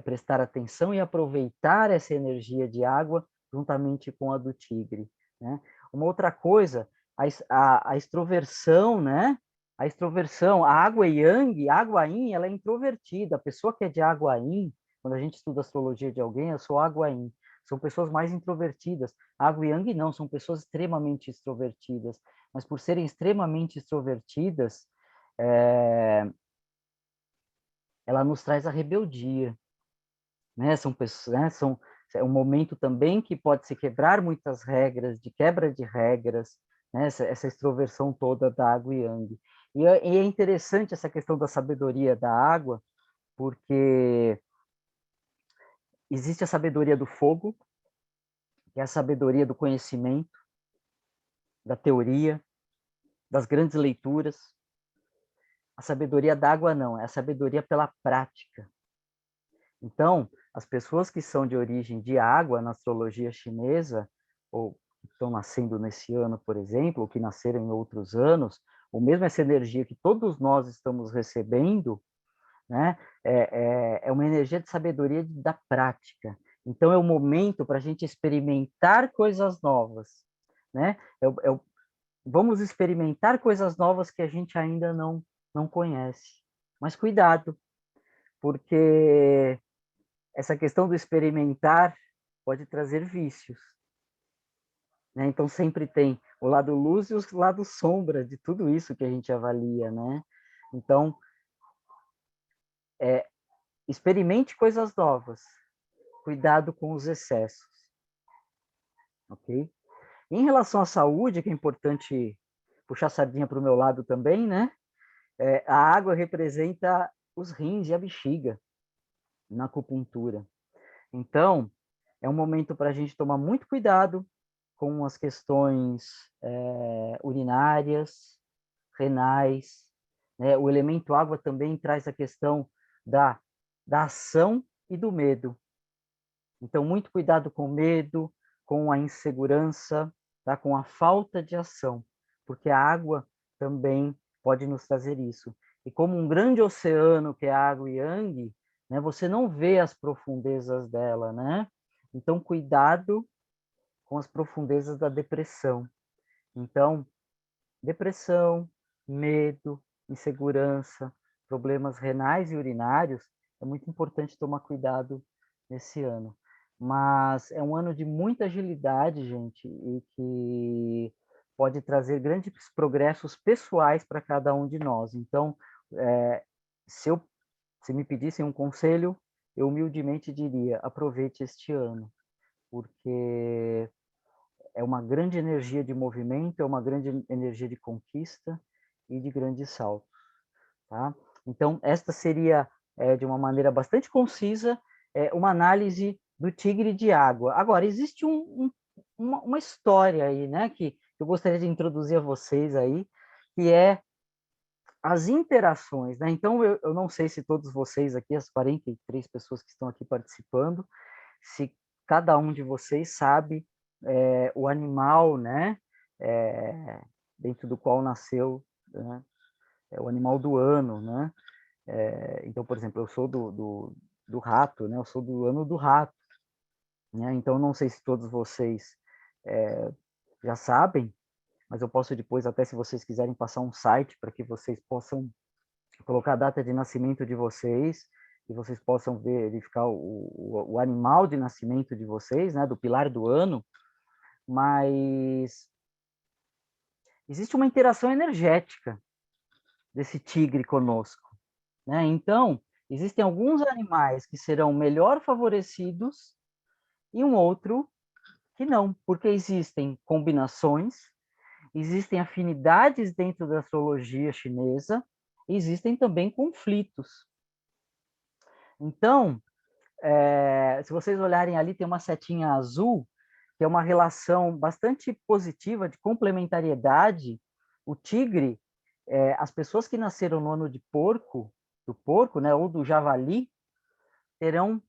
prestar atenção e aproveitar essa energia de água juntamente com a do tigre, né? Uma outra coisa, a extroversão, né? A extroversão, a água yang, a água yin, ela é introvertida. A pessoa que é de água yin, quando a gente estuda a astrologia de alguém, eu sou água yin. São pessoas mais introvertidas. Água yang não, são pessoas extremamente extrovertidas. Mas por serem extremamente extrovertidas, ela nos traz a rebeldia, né? São pessoas, né? É um momento também que pode se quebrar muitas regras, de quebra de regras, né? Essa extroversão toda da água yang. E é interessante essa questão da sabedoria da água, porque existe a sabedoria do fogo, que é a sabedoria do conhecimento, da teoria, das grandes leituras. A sabedoria da água não, é a sabedoria pela prática. Então, as pessoas que são de origem de água na astrologia chinesa, ou que estão nascendo nesse ano, por exemplo, ou que nasceram em outros anos, ou mesmo essa energia que todos nós estamos recebendo, né, é uma energia de sabedoria da prática. Então, é o momento para a gente experimentar coisas novas, né? Vamos experimentar coisas novas que a gente ainda não conhece. Mas cuidado, porque essa questão do experimentar pode trazer vícios, né? Então, sempre tem o lado luz e o lado sombra de tudo isso que a gente avalia, né? Então, experimente coisas novas, cuidado com os excessos, ok? Em relação à saúde, que é importante puxar a sardinha para o meu lado também, né? A água representa os rins e a bexiga na acupuntura. Então, é um momento para a gente tomar muito cuidado com as questões urinárias, renais, né? O elemento água também traz a questão da ação e do medo. Então, muito cuidado com o medo, com a insegurança, tá? Com a falta de ação, porque a água também pode nos trazer isso. E como um grande oceano que é a água Yang, né? Você não vê as profundezas dela, né? Então, cuidado com as profundezas da depressão. Então, depressão, medo, insegurança, problemas renais e urinários, é muito importante tomar cuidado nesse ano. Mas é um ano de muita agilidade, gente, e que pode trazer grandes progressos pessoais para cada um de nós. Então, se me pedissem um conselho, eu humildemente diria: aproveite este ano, porque é uma grande energia de movimento, é uma grande energia de conquista e de grandes saltos, tá? Então, esta seria, de uma maneira bastante concisa, uma análise do tigre de água. Agora, existe uma história aí, né, que eu gostaria de introduzir a vocês aí, que é as interações, né? Então, eu não sei se todos vocês aqui, as 43 pessoas que estão aqui participando, se cada um de vocês sabe o animal, né, dentro do qual nasceu, né, o animal do ano, né? Então, por exemplo, eu sou do rato, né? Eu sou do ano do rato, né? Então, não sei se todos vocês já sabem, mas eu posso depois, até se vocês quiserem, passar um site para que vocês possam colocar a data de nascimento de vocês, e vocês possam verificar o animal de nascimento de vocês, né, do pilar do ano, mas existe uma interação energética desse tigre conosco, né? Então, existem alguns animais que serão melhor favorecidos e um outro que não, porque existem combinações, existem afinidades dentro da astrologia chinesa, existem também conflitos. Então, se vocês olharem ali, tem uma setinha azul, que é uma relação bastante positiva de complementariedade. O tigre, as pessoas que nasceram no ano de porco, do porco, né, ou do javali, terão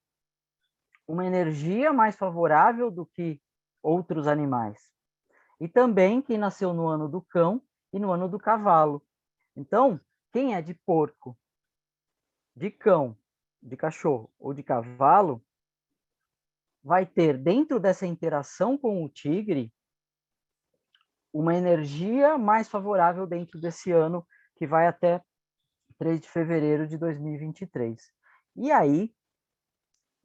uma energia mais favorável do que outros animais. E também quem nasceu no ano do cão e no ano do cavalo. Então, quem é de porco, de cão, de cachorro ou de cavalo, vai ter, dentro dessa interação com o tigre, uma energia mais favorável dentro desse ano, que vai até 3 de fevereiro de 2023. E aí,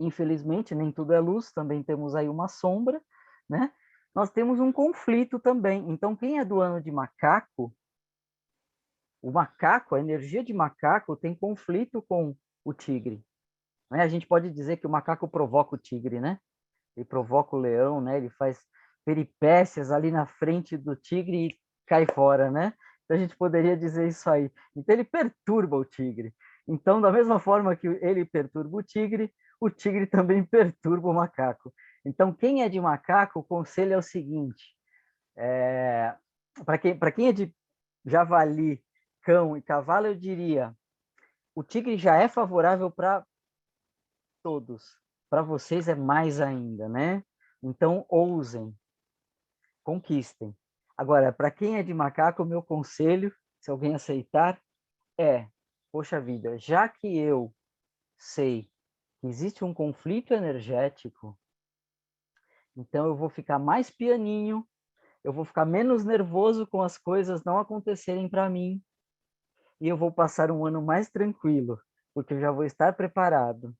infelizmente, nem tudo é luz, também temos aí uma sombra, né? Nós temos um conflito também. Então, quem é do ano de macaco, o macaco, a energia de macaco tem conflito com o tigre, né? A gente pode dizer que o macaco provoca o tigre, né? Ele provoca o leão, né? Ele faz peripécias ali na frente do tigre e cai fora, né? Então a gente poderia dizer isso aí. Então ele perturba o tigre. Então, da mesma forma que ele perturba o tigre também perturba o macaco. Então, quem é de macaco, o conselho é o seguinte: para quem é de javali, cão e cavalo, eu diria: o tigre já é favorável para todos. Para vocês é mais ainda, né? Então, ousem, conquistem. Agora, para quem é de macaco, o meu conselho, se alguém aceitar, poxa vida, já que eu sei que existe um conflito energético, então eu vou ficar mais pianinho, eu vou ficar menos nervoso com as coisas não acontecerem para mim, e eu vou passar um ano mais tranquilo, porque eu já vou estar preparado,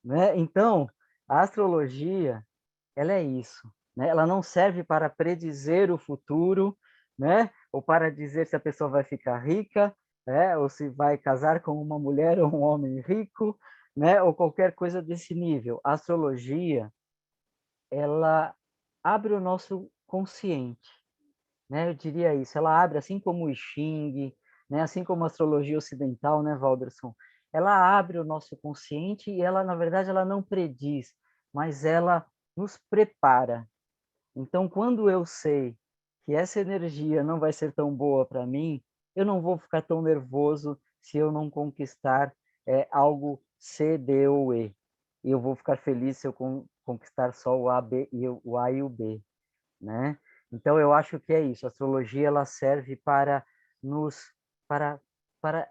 né? Então, a astrologia, ela é isso, né? Ela não serve para predizer o futuro, né? Ou para dizer se a pessoa vai ficar rica, né? Ou se vai casar com uma mulher ou um homem rico, né? Ou qualquer coisa desse nível. A astrologia, ela abre o nosso consciente, né? Eu diria isso. Ela abre, assim como o I Ching, né? Assim como a astrologia ocidental, né, Walderson? Ela abre o nosso consciente e ela, na verdade, ela não prediz, mas ela nos prepara. Então, quando eu sei que essa energia não vai ser tão boa para mim, eu não vou ficar tão nervoso se eu não conquistar algo C, D ou E. E eu vou ficar feliz se eu conquistar só o A, B e o A e o B, né? Então eu acho que é isso. A astrologia ela serve para para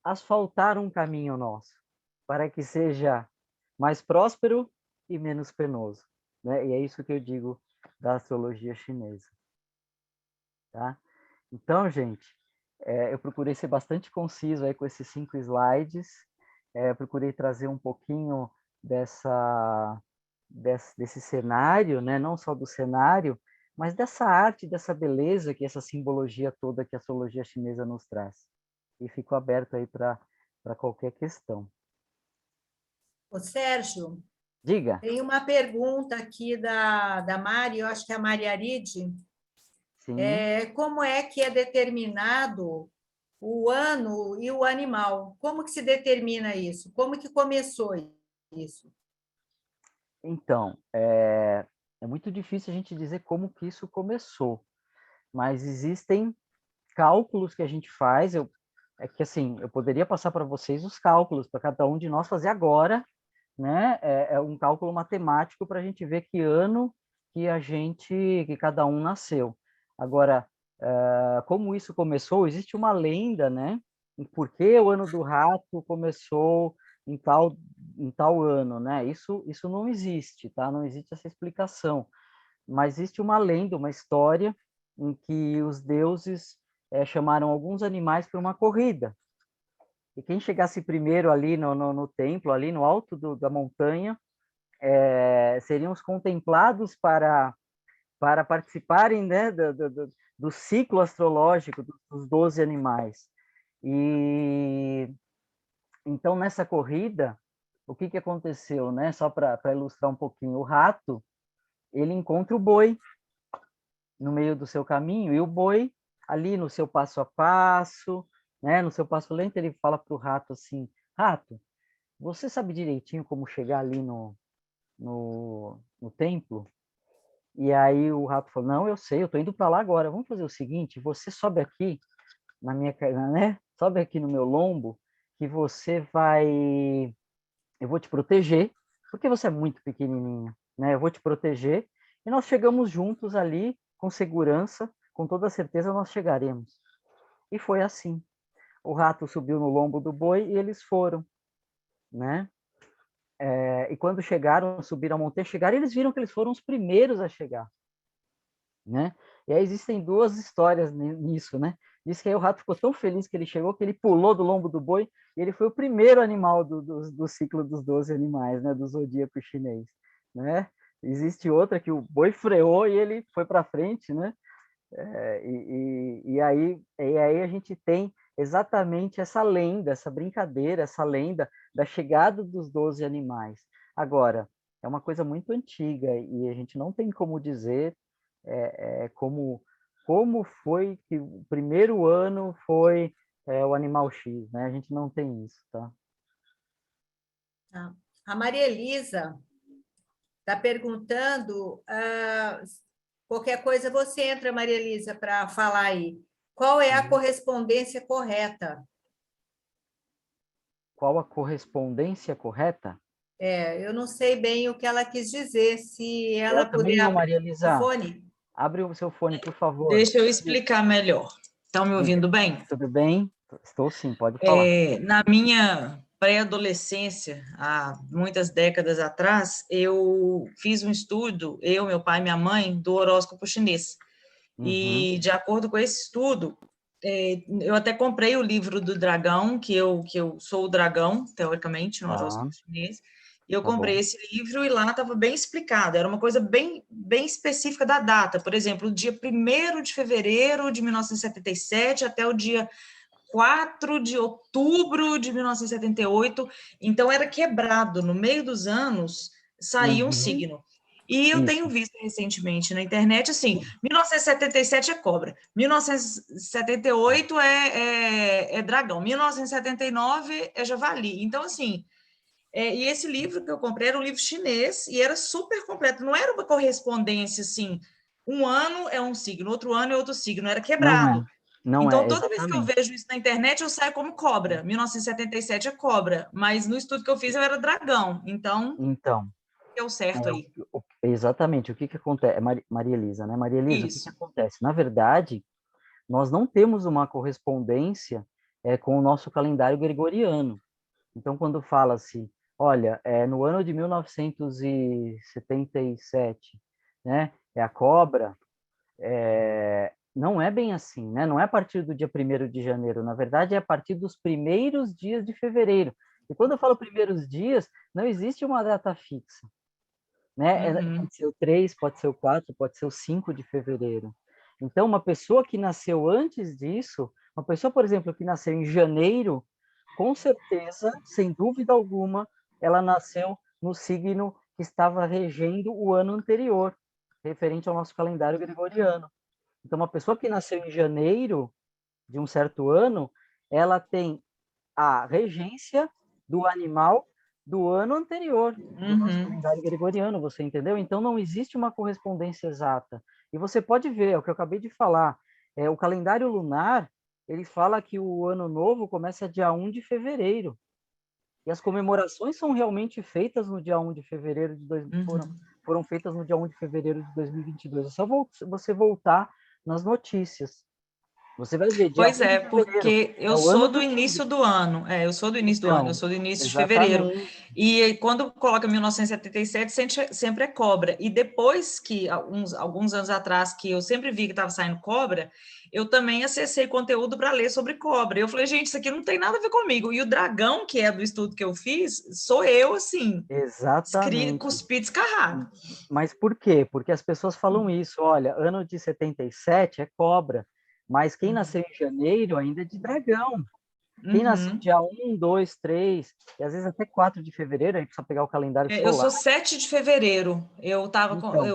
asfaltar um caminho nosso, para que seja mais próspero e menos penoso, né? E é isso que eu digo da astrologia chinesa, tá? Então, gente, eu procurei ser bastante conciso aí com esses 5 slides, procurei trazer um pouquinho desse cenário, né? Não só do cenário, mas dessa arte, dessa beleza, que essa simbologia toda que a astrologia chinesa nos traz. E fico aberto aí para qualquer questão. Ô, Sérgio, Diga. tem uma pergunta aqui da Mari, eu acho que é a Mari Aride. Sim. Como é que é determinado o ano e o animal? Como que se determina isso? Como que começou isso? Então, é muito difícil a gente dizer como que isso começou, mas existem cálculos que a gente faz. É que assim, eu poderia passar para vocês os cálculos para cada um de nós fazer agora, né? É um cálculo matemático para a gente ver que ano que cada um nasceu. Agora, como isso começou? Existe uma lenda, né? Por que o ano do rato começou em tal ano, né? Isso não existe, tá? Não existe essa explicação. Mas existe uma lenda, uma história em que os deuses chamaram alguns animais para uma corrida. E quem chegasse primeiro ali no templo, ali no alto da montanha, seriam os contemplados para participarem, né, do ciclo astrológico dos 12 animais. E então, nessa corrida, o que aconteceu, né? Só para ilustrar um pouquinho, o rato, ele encontra o boi no meio do seu caminho, e o boi, ali no seu passo a passo, né, no seu passo lento, ele fala para o rato assim: rato, você sabe direitinho como chegar ali no templo? E aí o rato falou: não, eu sei, eu estou indo para lá agora. Vamos fazer o seguinte: você sobe aqui na minha, né? Sobe aqui no meu lombo, que você vai, eu vou te proteger, porque você é muito pequenininha, né? Eu vou te proteger e nós chegamos juntos ali com segurança, com toda certeza nós chegaremos. E foi assim. O rato subiu no lombo do boi e eles foram, né? E quando chegaram, subiram a montanha, chegaram, eles viram que eles foram os primeiros a chegar, né? E aí existem 2 histórias nisso, né? Diz que aí o rato ficou tão feliz que ele chegou, que ele pulou do lombo do boi, e ele foi o primeiro animal do ciclo dos 12 animais, né? Do zodíaco chinês, né? Existe outra que o boi freou e ele foi para frente, né? E aí a gente tem exatamente essa lenda, essa brincadeira, essa lenda da chegada dos 12 animais. Agora, é uma coisa muito antiga e a gente não tem como dizer como foi que o primeiro ano foi o animal X, né? A gente não tem isso, tá? A Maria Elisa está perguntando, qualquer coisa você entra, Maria Elisa, para falar aí. Qual é a correspondência correta? Qual a correspondência correta? Eu não sei bem o que ela quis dizer, se ela puder não, abrir Maria Elisa. o fone. Abre o seu fone, por favor. Deixa eu explicar melhor. Estão me ouvindo bem? Tudo bem? Estou sim, pode falar. Na minha pré-adolescência, há muitas décadas atrás, eu fiz um estudo, eu, meu pai e minha mãe, do horóscopo chinês. E, de acordo com esse estudo, eu até comprei o livro do dragão, que eu sou o dragão, teoricamente, no horóscopo chinês, e eu comprei esse livro e lá estava bem explicado, era uma coisa bem, bem específica da data, por exemplo, o dia 1º de fevereiro de 1977 até o dia 4 de outubro de 1978, então era quebrado, no meio dos anos saía um signo. E eu tenho visto recentemente na internet, assim, 1977 é cobra, 1978 é dragão, 1979 é javali. Então, assim, e esse livro que eu comprei era um livro chinês e era super completo, não era uma correspondência, assim, um ano é um signo, outro ano é outro signo, era quebrado. Não Então, é, toda vez que eu vejo isso na internet, eu saio como cobra. 1977 é cobra, mas no estudo que eu fiz eu era dragão. Então, deu certo aí. Exatamente. O que acontece? Maria Elisa, né? Maria Elisa, Isso. o que acontece? Na verdade, nós não temos uma correspondência com o nosso calendário gregoriano. Então, quando fala-se, olha, no ano de 1977, né, é a cobra, não é bem assim, né? Não é a partir do dia 1º de janeiro, na verdade é a partir dos primeiros dias de fevereiro. E quando eu falo primeiros dias, não existe uma data fixa, né? Pode ser o 3, pode ser o 4, pode ser o 5 de fevereiro. Então, uma pessoa que nasceu antes disso, uma pessoa, por exemplo, que nasceu em janeiro, com certeza, sem dúvida alguma, ela nasceu no signo que estava regendo o ano anterior, referente ao nosso calendário gregoriano. Então, uma pessoa que nasceu em janeiro de um certo ano, ela tem a regência do animal do ano anterior, do nosso calendário gregoriano, você entendeu? Então, não existe uma correspondência exata. E você pode ver, é o que eu acabei de falar, o calendário lunar, ele fala que o ano novo começa dia 1 de fevereiro. E as comemorações são realmente feitas no dia 1 de fevereiro de foram feitas no dia 1 de fevereiro de 2022. É só você voltar nas notícias. Você vai ver. Pois é, porque eu sou do início do ano. Eu sou do início do ano, eu sou do início de fevereiro. E quando coloca 1977, sempre é cobra. E depois que, alguns anos atrás, que eu sempre vi que estava saindo cobra, eu também acessei conteúdo para ler sobre cobra. Eu falei, gente, isso aqui não tem nada a ver comigo. E o dragão, que é do estudo que eu fiz, sou eu, assim. Exatamente. Cuspido, escarrado. Mas por quê? Porque as pessoas falam isso. Olha, ano de 77 é cobra. Mas quem nasceu em janeiro ainda é de dragão. Quem nasceu dia 1, 2, 3, e às vezes até 4 de fevereiro, a gente precisa pegar o calendário solar. Eu sou 7 de fevereiro. Eu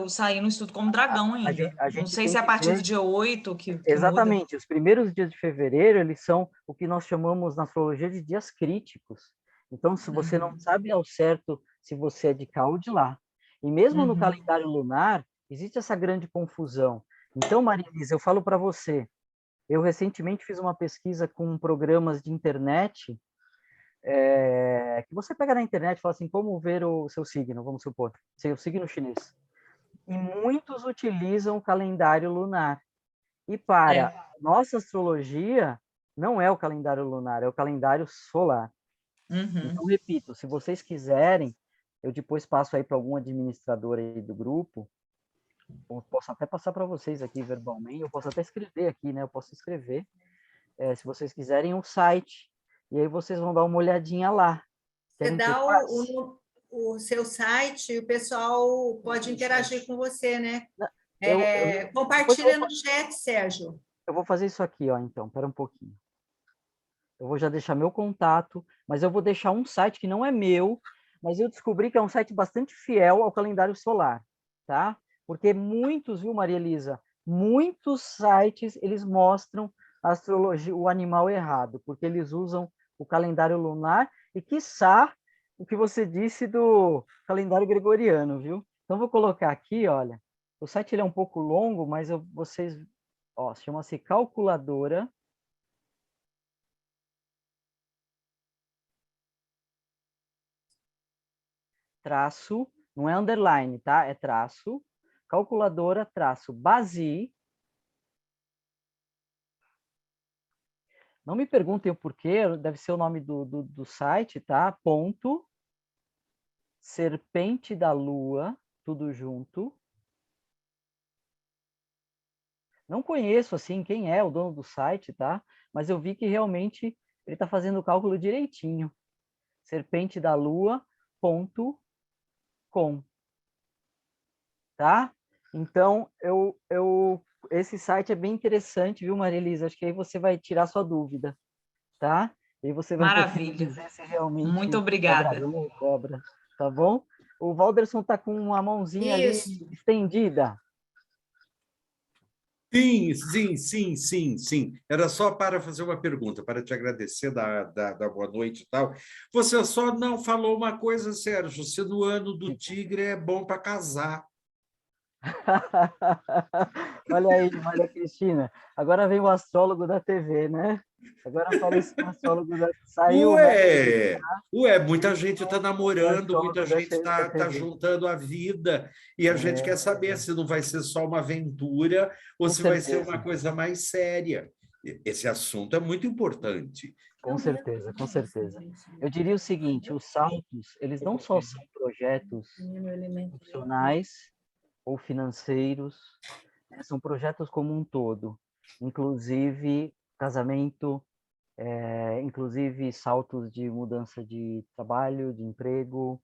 saí no estudo como dragão ainda. Não sei se é a partir do dia 8 que exatamente. muda. Os primeiros dias de fevereiro, eles são o que nós chamamos na astrologia de dias críticos. Então, se você não sabe ao certo se você é de cá ou de lá. E mesmo no calendário lunar, existe essa grande confusão. Então, Maria Elisa, eu falo para você, eu recentemente fiz uma pesquisa com programas de internet, que você pega na internet e fala assim, como ver o seu signo, vamos supor, seu signo chinês. E muitos utilizam o calendário lunar. E para nossa astrologia, não é o calendário lunar, é o calendário solar. Então, repito, se vocês quiserem, eu depois passo aí para algum administrador aí do grupo, eu posso até passar para vocês aqui verbalmente, eu posso até escrever aqui, né? Eu posso escrever, se vocês quiserem, um site, e aí vocês vão dar uma olhadinha lá. Você dá o seu site, o pessoal pode interagir com você, né? Compartilha no chat, Sérgio. Eu vou fazer isso aqui, ó, então, espera um pouquinho. Eu vou já deixar meu contato, mas eu vou deixar um site que não é meu, mas eu descobri que é um site bastante fiel ao calendário solar, tá? Porque muitos, viu, Maria Elisa? Muitos sites, eles mostram a astrologia, o animal errado, porque eles usam o calendário lunar e, quiçá, o que você disse do calendário gregoriano, viu? Então, vou colocar aqui, olha, o site ele é um pouco longo, mas vocês, ó, chama-se Calculadora traço, não é underline, tá? É traço, calculadora, traço, base. Não me perguntem o porquê, deve ser o nome do site, tá? Ponto, Serpente da Lua, tudo junto. Não conheço, assim, quem é o dono do site, tá? Mas eu vi que realmente ele está fazendo o cálculo direitinho. Serpente da Lua.com. Tá? Então, esse site é bem interessante, viu, Maria Elisa? Acho que aí você vai tirar sua dúvida, tá? E você vai Maravilha. dizer se realmente muito obrigada. Cobra, tá bom? O Walderson está com uma mãozinha ali estendida. Sim. Era só para fazer uma pergunta, para te agradecer da boa noite e tal. Você só não falou uma coisa, Sérgio, se no ano do tigre é bom para casar. Olha aí, Maria Cristina. Agora vem o astrólogo da TV, né? Agora apareceu o astrólogo da... Saiu o Ué, ué, muita gente está o namorando, muita astrólogo da, gente da está TV. juntando a vida, e a gente quer saber se não vai ser só uma aventura ou Com se vai ser certeza. uma coisa mais séria. Esse assunto é muito importante. Com certeza, com certeza. Eu diria o seguinte, os saltos, eles não só são projetos profissionais ou financeiros, né, são projetos como um todo, inclusive casamento, inclusive saltos de mudança de trabalho, de emprego,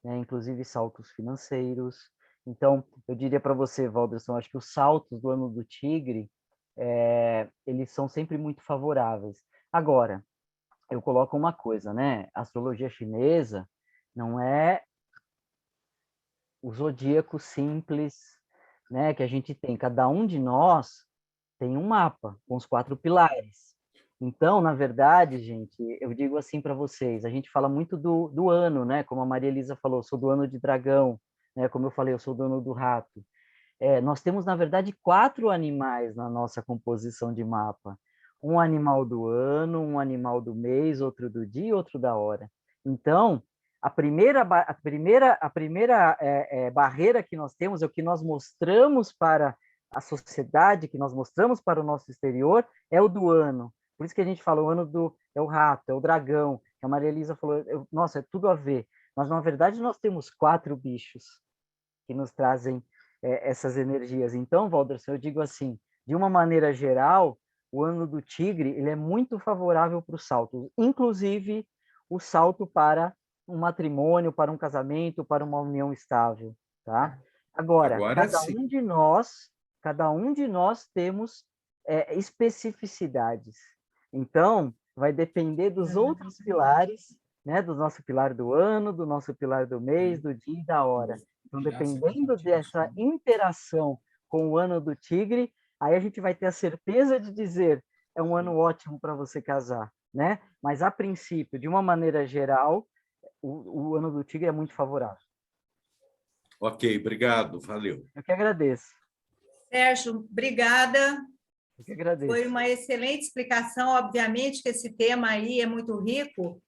né, inclusive saltos financeiros. Então, eu diria para você, Walderson, acho que os saltos do ano do tigre, eles são sempre muito favoráveis. Agora, eu coloco uma coisa, né? A astrologia chinesa não é o zodíaco simples, né? Que a gente tem. Cada um de nós tem um mapa com os 4 pilares. Então, na verdade, gente, eu digo assim para vocês, a gente fala muito do ano, né? Como a Maria Elisa falou, sou do ano de dragão, né? Como eu falei, eu sou do ano do rato. Nós temos, na verdade, 4 animais na nossa composição de mapa. Um animal do ano, um animal do mês, outro do dia e outro da hora. Então, a primeira barreira que nós temos é o que nós mostramos para a sociedade, que nós mostramos para o nosso exterior, é o do ano. Por isso que a gente fala, o ano é o rato, é o dragão, que a Maria Elisa falou, nossa, é tudo a ver. Mas, na verdade, nós temos 4 bichos que nos trazem essas energias. Então, Walderson, eu digo assim, de uma maneira geral, o ano do tigre ele é muito favorável para o salto, inclusive o salto para um matrimônio, para um casamento, para uma união estável, tá? Agora cada um de nós temos especificidades. Então, vai depender dos outros pilares, né? Do nosso pilar do ano, do nosso pilar do mês, do dia e da hora. Então, dependendo dessa interação com o ano do tigre, aí a gente vai ter a certeza de dizer é um ano ótimo para você casar, né? Mas, a princípio, de uma maneira geral, o ano do tigre é muito favorável. Ok, obrigado, valeu. Eu que agradeço. Sérgio, obrigada. Eu que agradeço. Foi uma excelente explicação. Obviamente que esse tema aí é muito rico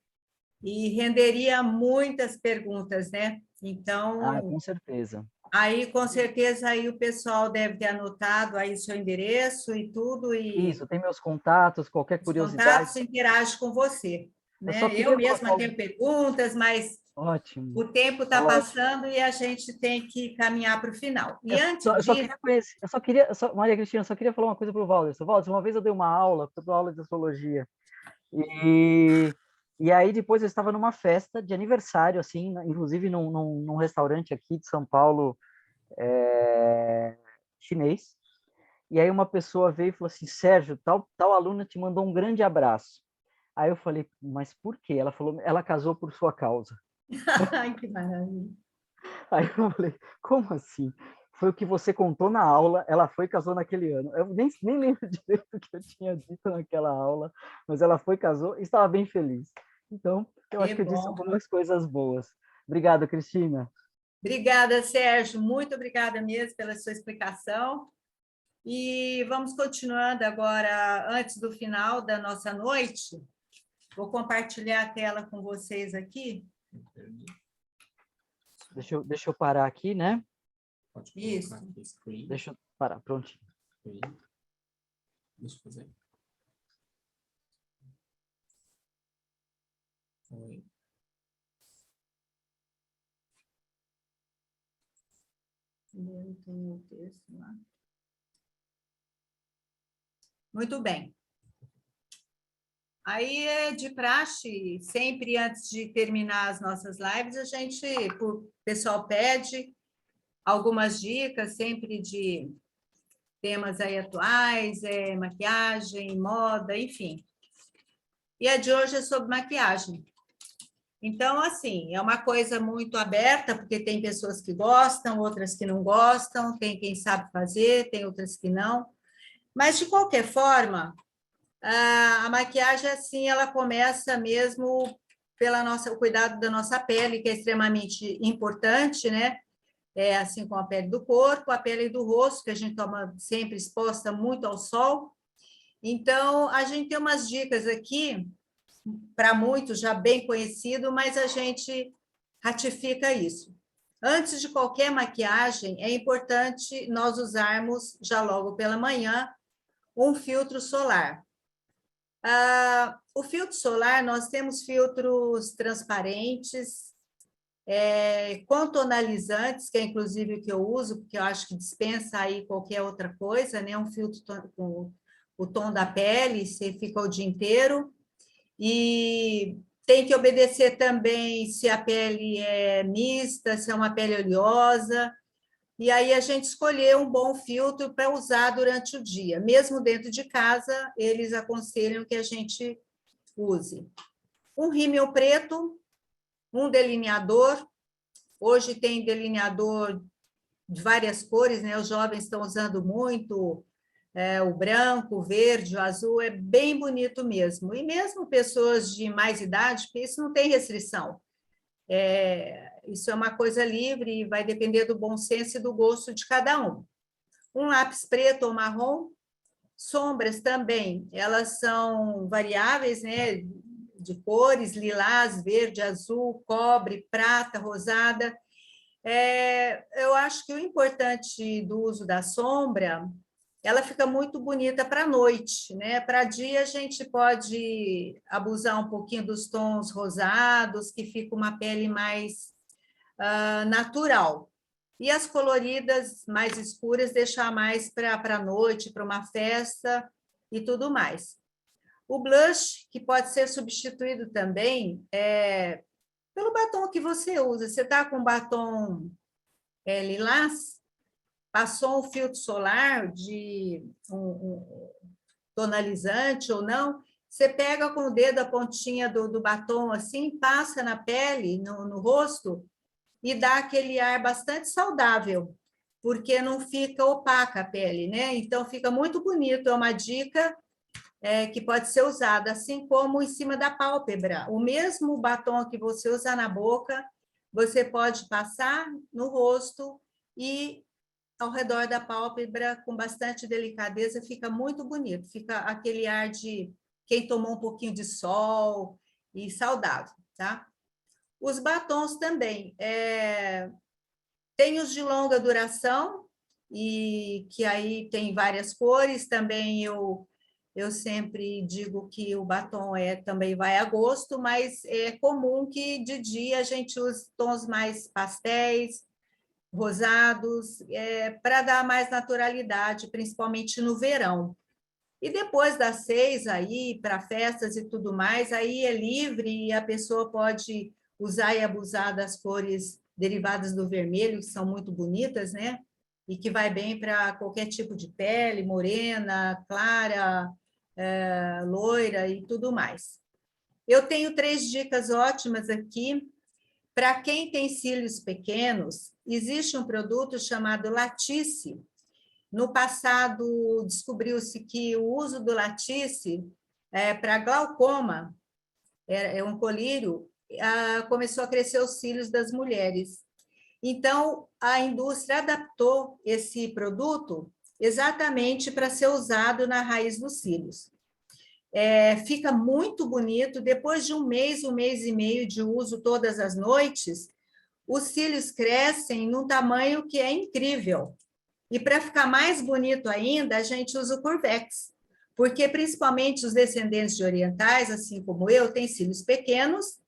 e renderia muitas perguntas, né? Então, com certeza. Aí, com certeza, aí o pessoal deve ter anotado aí seu endereço e tudo. Isso, tem meus contatos, qualquer curiosidade. Os contatos interagem com você. Né? Eu mesma tenho perguntas, mas ótimo. O tempo está passando e a gente tem que caminhar para o final. E antes disso... Maria Cristina, eu só queria falar uma coisa para o Walderson. Walderson, uma vez eu dei uma aula, eu dou aula de astrologia, e aí depois eu estava numa festa de aniversário, assim, inclusive num restaurante aqui de São Paulo, chinês, e aí uma pessoa veio e falou assim, Sérgio, tal aluna te mandou um grande abraço. Aí eu falei, mas por quê? Ela falou, ela casou por sua causa. Ai, que maravilha. Aí eu falei, como assim? Foi o que você contou na aula, ela foi e casou naquele ano. Eu nem lembro direito o que eu tinha dito naquela aula, mas ela foi, casou e estava bem feliz. Então, eu acho que eu disse algumas coisas boas. Obrigado, Cristina. Obrigada, Sérgio. Muito obrigada mesmo pela sua explicação. E vamos continuando agora, antes do final da nossa noite. Vou compartilhar a tela com vocês aqui. Deixa eu parar aqui, né? Isso. Deixa eu parar, prontinho. Deixa eu fazer. Oi. Tem o texto lá. Muito bem. Aí é de praxe, sempre antes de terminar as nossas lives, o pessoal pede algumas dicas, sempre de temas aí atuais, maquiagem, moda, enfim. E a de hoje é sobre maquiagem. Então, assim, é uma coisa muito aberta, porque tem pessoas que gostam, outras que não gostam, tem quem sabe fazer, tem outras que não. Mas, de qualquer forma, a maquiagem, assim, ela começa mesmo o cuidado da nossa pele, que é extremamente importante, né? assim como a pele do corpo, a pele do rosto, que a gente toma sempre exposta muito ao sol. Então, a gente tem umas dicas aqui, para muitos já bem conhecido, mas a gente ratifica isso. Antes de qualquer maquiagem, é importante nós usarmos, já logo pela manhã, um filtro solar. O filtro solar, nós temos filtros transparentes, com tonalizantes, que é inclusive o que eu uso, porque eu acho que dispensa aí qualquer outra coisa, né? Um filtro com o tom da pele, você fica o dia inteiro. E tem que obedecer também se a pele é mista, se é uma pele oleosa. E aí a gente escolher um bom filtro para usar durante o dia. Mesmo dentro de casa, eles aconselham que a gente use. Um rímel preto, um delineador. Hoje tem delineador de várias cores, né? Os jovens estão usando muito, o branco, o verde, o azul, é bem bonito mesmo. E mesmo pessoas de mais idade, porque isso não tem restrição. Isso é uma coisa livre e vai depender do bom senso e do gosto de cada um. Um lápis preto ou marrom, sombras também, elas são variáveis, né? De cores, lilás, verde, azul, cobre, prata, rosada. Eu acho que o importante do uso da sombra, ela fica muito bonita para a noite, né? Para dia, a gente pode abusar um pouquinho dos tons rosados, que fica uma pele mais natural. E as coloridas mais escuras, deixar mais para a noite, para uma festa e tudo mais. O blush, que pode ser substituído também pelo batom que você usa. Você está com batom lilás, passou um filtro solar de um tonalizante ou não, você pega com o dedo a pontinha do batom assim, passa na pele, no rosto, e dá aquele ar bastante saudável, porque não fica opaca a pele, né? Então, fica muito bonito, é uma dica que pode ser usada, assim como em cima da pálpebra. O mesmo batom que você usa na boca, você pode passar no rosto e ao redor da pálpebra, com bastante delicadeza, fica muito bonito. Fica aquele ar de quem tomou um pouquinho de sol e saudável, tá? Os batons também. Tem os de longa duração, e que aí tem várias cores. Também eu sempre digo que o batom também vai a gosto, mas é comum que de dia a gente use tons mais pastéis, rosados, para dar mais naturalidade, principalmente no verão. E depois das 6, aí, para festas e tudo mais, aí é livre e a pessoa pode usar e abusar das cores derivadas do vermelho, que são muito bonitas, né? E que vai bem para qualquer tipo de pele, morena, clara, loira e tudo mais. Eu tenho 3 dicas ótimas aqui. Para quem tem cílios pequenos, existe um produto chamado Latisse. No passado, descobriu-se que o uso do Latisse para glaucoma, um colírio, começou a crescer os cílios das mulheres. Então, a indústria adaptou esse produto exatamente para ser usado na raiz dos cílios. Fica muito bonito. Depois de um mês e meio de uso todas as noites, os cílios crescem num tamanho que é incrível. E para ficar mais bonito ainda, a gente usa o Curvex, porque principalmente os descendentes de orientais, assim como eu, têm cílios pequenos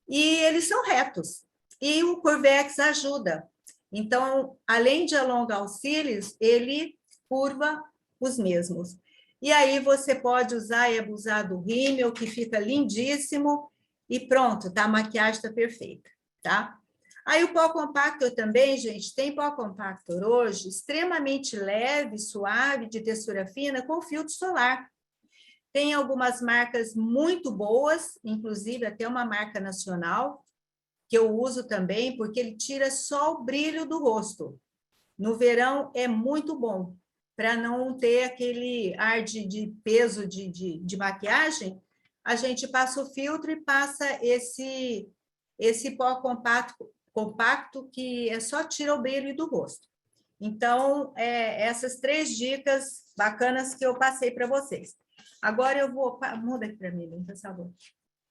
e eles são retos. E o Curvex ajuda. Então, além de alongar os cílios, ele curva os mesmos. E aí você pode usar e abusar do rímel, que fica lindíssimo, e pronto, tá? A maquiagem está perfeita, tá? Aí o pó compactor também, gente, tem pó compactor hoje extremamente leve, suave, de textura fina, com filtro solar. Tem algumas marcas muito boas, inclusive até uma marca nacional, que eu uso também, porque ele tira só o brilho do rosto. No verão é muito bom, para não ter aquele ar de peso de maquiagem, a gente passa o filtro e passa esse pó compacto que só tira o brilho do rosto. Então, essas 3 dicas bacanas que eu passei para vocês. Agora eu vou... Muda aqui para mim, por favor.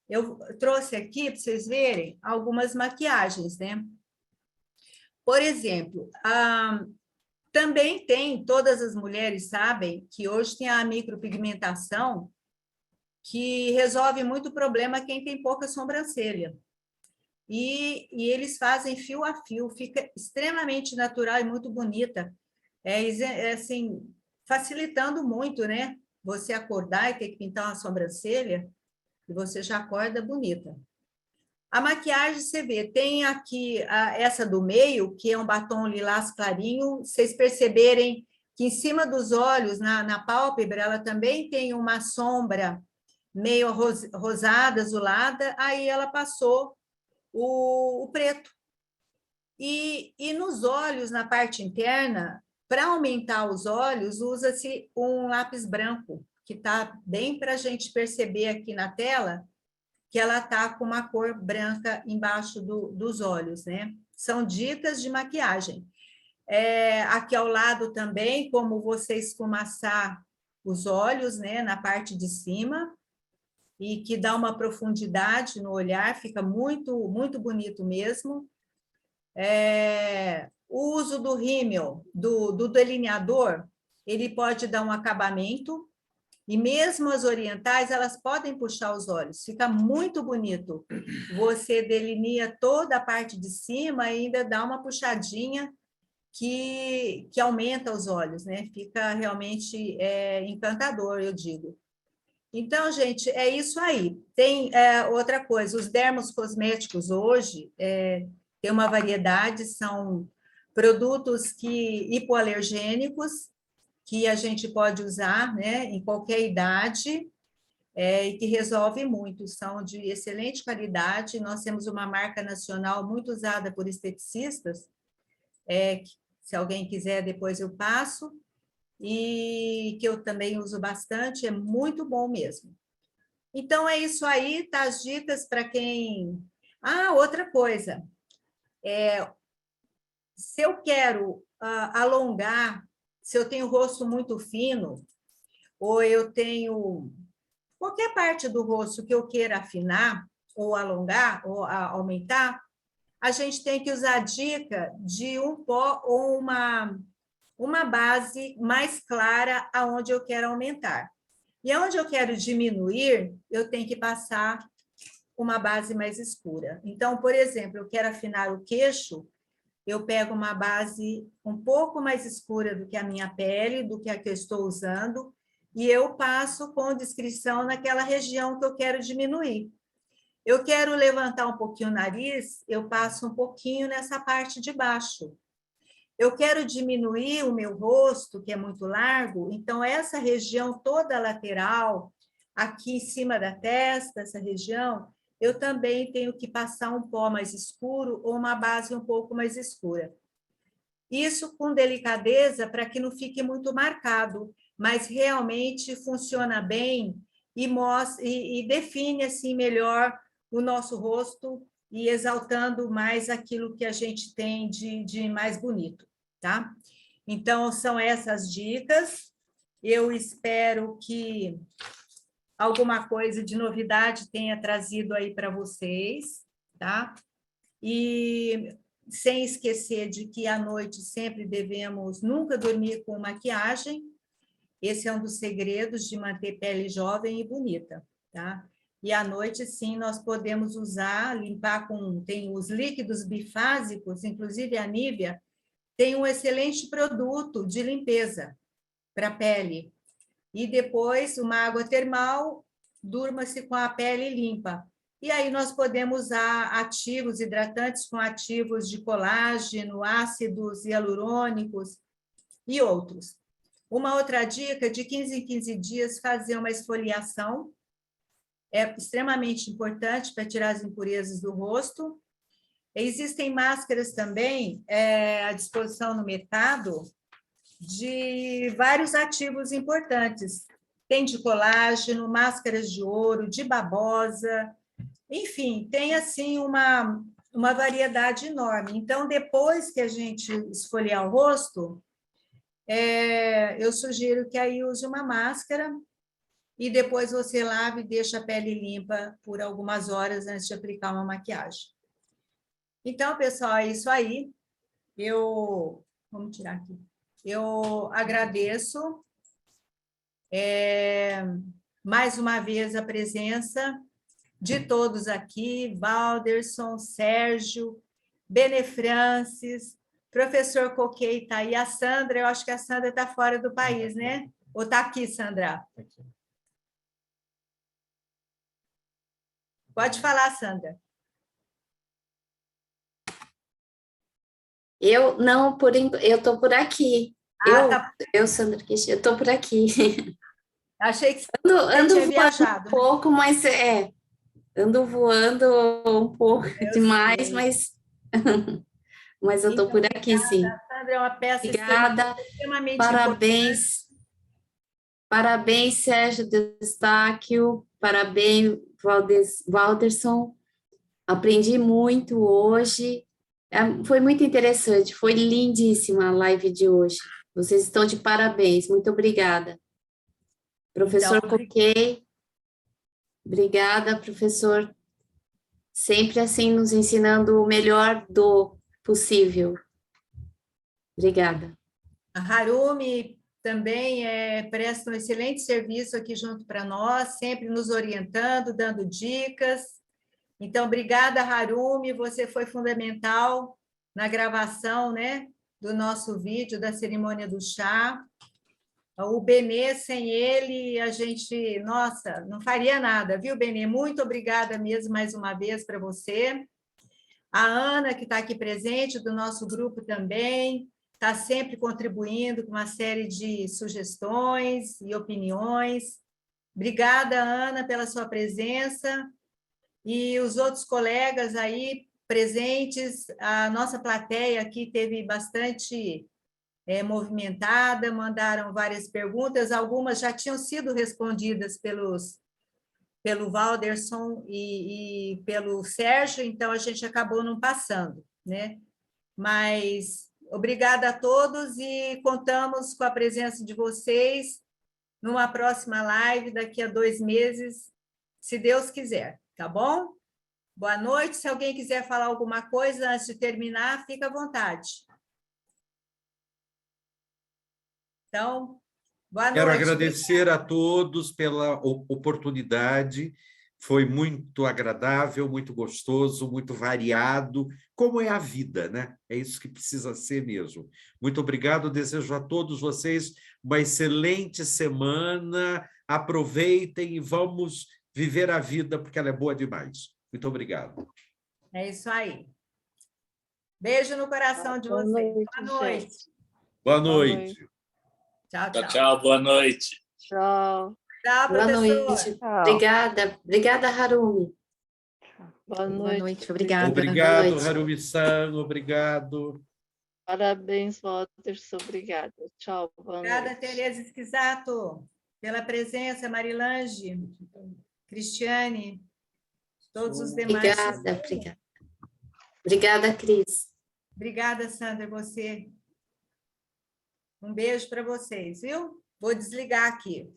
Eu trouxe aqui para vocês verem algumas maquiagens, né? Por exemplo, também tem, todas as mulheres sabem que hoje tem a micropigmentação, que resolve muito problema quem tem pouca sobrancelha. E eles fazem fio a fio, fica extremamente natural e muito bonita. Assim, facilitando muito, né? Você acordar e ter que pintar uma sobrancelha, e você já acorda bonita. A maquiagem, você vê, tem aqui essa do meio, que é um batom lilás clarinho. Vocês perceberem que em cima dos olhos, na pálpebra, ela também tem uma sombra meio rosada, azulada, aí ela passou o preto. E nos olhos, na parte interna, para aumentar os olhos, usa-se um lápis branco, que está bem para a gente perceber aqui na tela, que ela está com uma cor branca embaixo dos olhos, né? São dicas de maquiagem. Aqui ao lado também, como você esfumaçar os olhos, né? Na parte de cima, e que dá uma profundidade no olhar, fica muito, muito bonito mesmo. O uso do rímel, do delineador, ele pode dar um acabamento, e mesmo as orientais, elas podem puxar os olhos, fica muito bonito. Você delinea toda a parte de cima e ainda dá uma puxadinha que aumenta os olhos, né? Fica realmente encantador, eu digo. Então, gente, é isso aí. Tem outra coisa, os dermocosméticos hoje tem uma variedade, são produtos hipoalergênicos, que a gente pode usar, né, em qualquer idade, e que resolve muito, são de excelente qualidade. Nós temos uma marca nacional muito usada por esteticistas, se alguém quiser, depois eu passo, e que eu também uso bastante, é muito bom mesmo. Então, é isso aí, tá? As dicas para quem... outra coisa, se eu quero alongar, se eu tenho o rosto muito fino, ou eu tenho qualquer parte do rosto que eu queira afinar, ou alongar, ou aumentar, a gente tem que usar a dica de um pó ou uma base mais clara aonde eu quero aumentar. E aonde eu quero diminuir, eu tenho que passar uma base mais escura. Então, por exemplo, eu quero afinar o queixo, eu pego uma base um pouco mais escura do que a minha pele, do que a que eu estou usando, e eu passo com discrição naquela região que eu quero diminuir. Eu quero levantar um pouquinho o nariz, eu passo um pouquinho nessa parte de baixo. Eu quero diminuir o meu rosto, que é muito largo, então essa região toda lateral, aqui em cima da testa, essa região, eu também tenho que passar um pó mais escuro ou uma base um pouco mais escura. Isso com delicadeza para que não fique muito marcado, mas realmente funciona bem e define assim melhor o nosso rosto e exaltando mais aquilo que a gente tem de mais bonito, tá? Então, são essas dicas. Eu espero que alguma coisa de novidade tenha trazido aí para vocês, tá? E sem esquecer de que à noite sempre devemos nunca dormir com maquiagem. Esse é um dos segredos de manter pele jovem e bonita, tá? E à noite, sim, nós podemos usar, limpar tem os líquidos bifásicos, inclusive a Nivea, tem um excelente produto de limpeza para a pele. E depois, uma água termal, durma-se com a pele limpa. E aí nós podemos usar ativos hidratantes com ativos de colágeno, ácidos hialurônicos e outros. Uma outra dica, de 15 em 15 dias, fazer uma esfoliação. É extremamente importante para tirar as impurezas do rosto. Existem máscaras também à disposição no mercado de vários ativos importantes. Tem de colágeno, máscaras de ouro, de babosa, enfim, tem assim uma variedade enorme. Então, depois que a gente esfoliar o rosto, eu sugiro que aí use uma máscara e depois você lave e deixa a pele limpa por algumas horas antes de aplicar uma maquiagem. Então, pessoal, é isso aí. Vamos tirar aqui. Eu agradeço mais uma vez a presença de todos aqui, Valderson, Sérgio, Benefrancis, professor Coquet está aí, a Sandra, eu acho que a Sandra está fora do país, né? Ou está aqui, Sandra? Pode falar, Sandra. Eu não, eu estou por aqui. Tá. Sandra, eu estou por aqui. Achei que ando tinha voando viajado. Um pouco, mas ando voando um pouco demais, mas eu estou por aqui, obrigada. sim. A Sandra é uma peça Obrigada, extremamente parabéns. importante. Parabéns, Sérgio Destáquio, parabéns, Valderson. Aprendi muito hoje. Foi muito interessante, foi lindíssima a live de hoje. Vocês estão de parabéns, muito obrigada. Professor Coquet, obrigada, professor. Sempre assim nos ensinando o melhor do possível. Obrigada. A Harumi também presta um excelente serviço aqui junto para nós, sempre nos orientando, dando dicas. Então, obrigada, Harumi, você foi fundamental na gravação, né, do nosso vídeo da cerimônia do chá. O Benê, sem ele, a gente, nossa, não faria nada, viu, Benê? Muito obrigada mesmo, mais uma vez, para você. A Ana, que está aqui presente, do nosso grupo também, está sempre contribuindo com uma série de sugestões e opiniões. Obrigada, Ana, pela sua presença. E os outros colegas aí presentes, a nossa plateia aqui teve bastante movimentada, mandaram várias perguntas, algumas já tinham sido respondidas pelo Valderson e pelo Sérgio, então a gente acabou não passando, né? Mas obrigada a todos e contamos com a presença de vocês numa próxima live daqui a 2 meses, se Deus quiser, tá bom? Boa noite. Se alguém quiser falar alguma coisa antes de terminar, fica à vontade. Então, boa noite. Quero agradecer a todos pela oportunidade. Foi muito agradável, muito gostoso, muito variado, como é a vida, né? É isso que precisa ser mesmo. Muito obrigado, desejo a todos vocês uma excelente semana. Aproveitem e vamos viver a vida, porque ela é boa demais. Muito obrigado. É isso aí. Beijo no coração de vocês. Boa noite. Boa noite. Tchau, tchau. Tchau, boa noite. Tchau. Tchau, boa professor. Noite. Obrigada. Obrigada, Harumi. Boa noite. Obrigada. Obrigado, Harumi-san. Obrigado. Parabéns, Walterson. Obrigada. Tchau. Boa Obrigada, noite. Tereza Esquisato, pela presença, Marilange, Cristiane, todos os demais. Obrigada. Obrigada, Cris. Obrigada, Sandra, você. Um beijo para vocês, viu? Vou desligar aqui.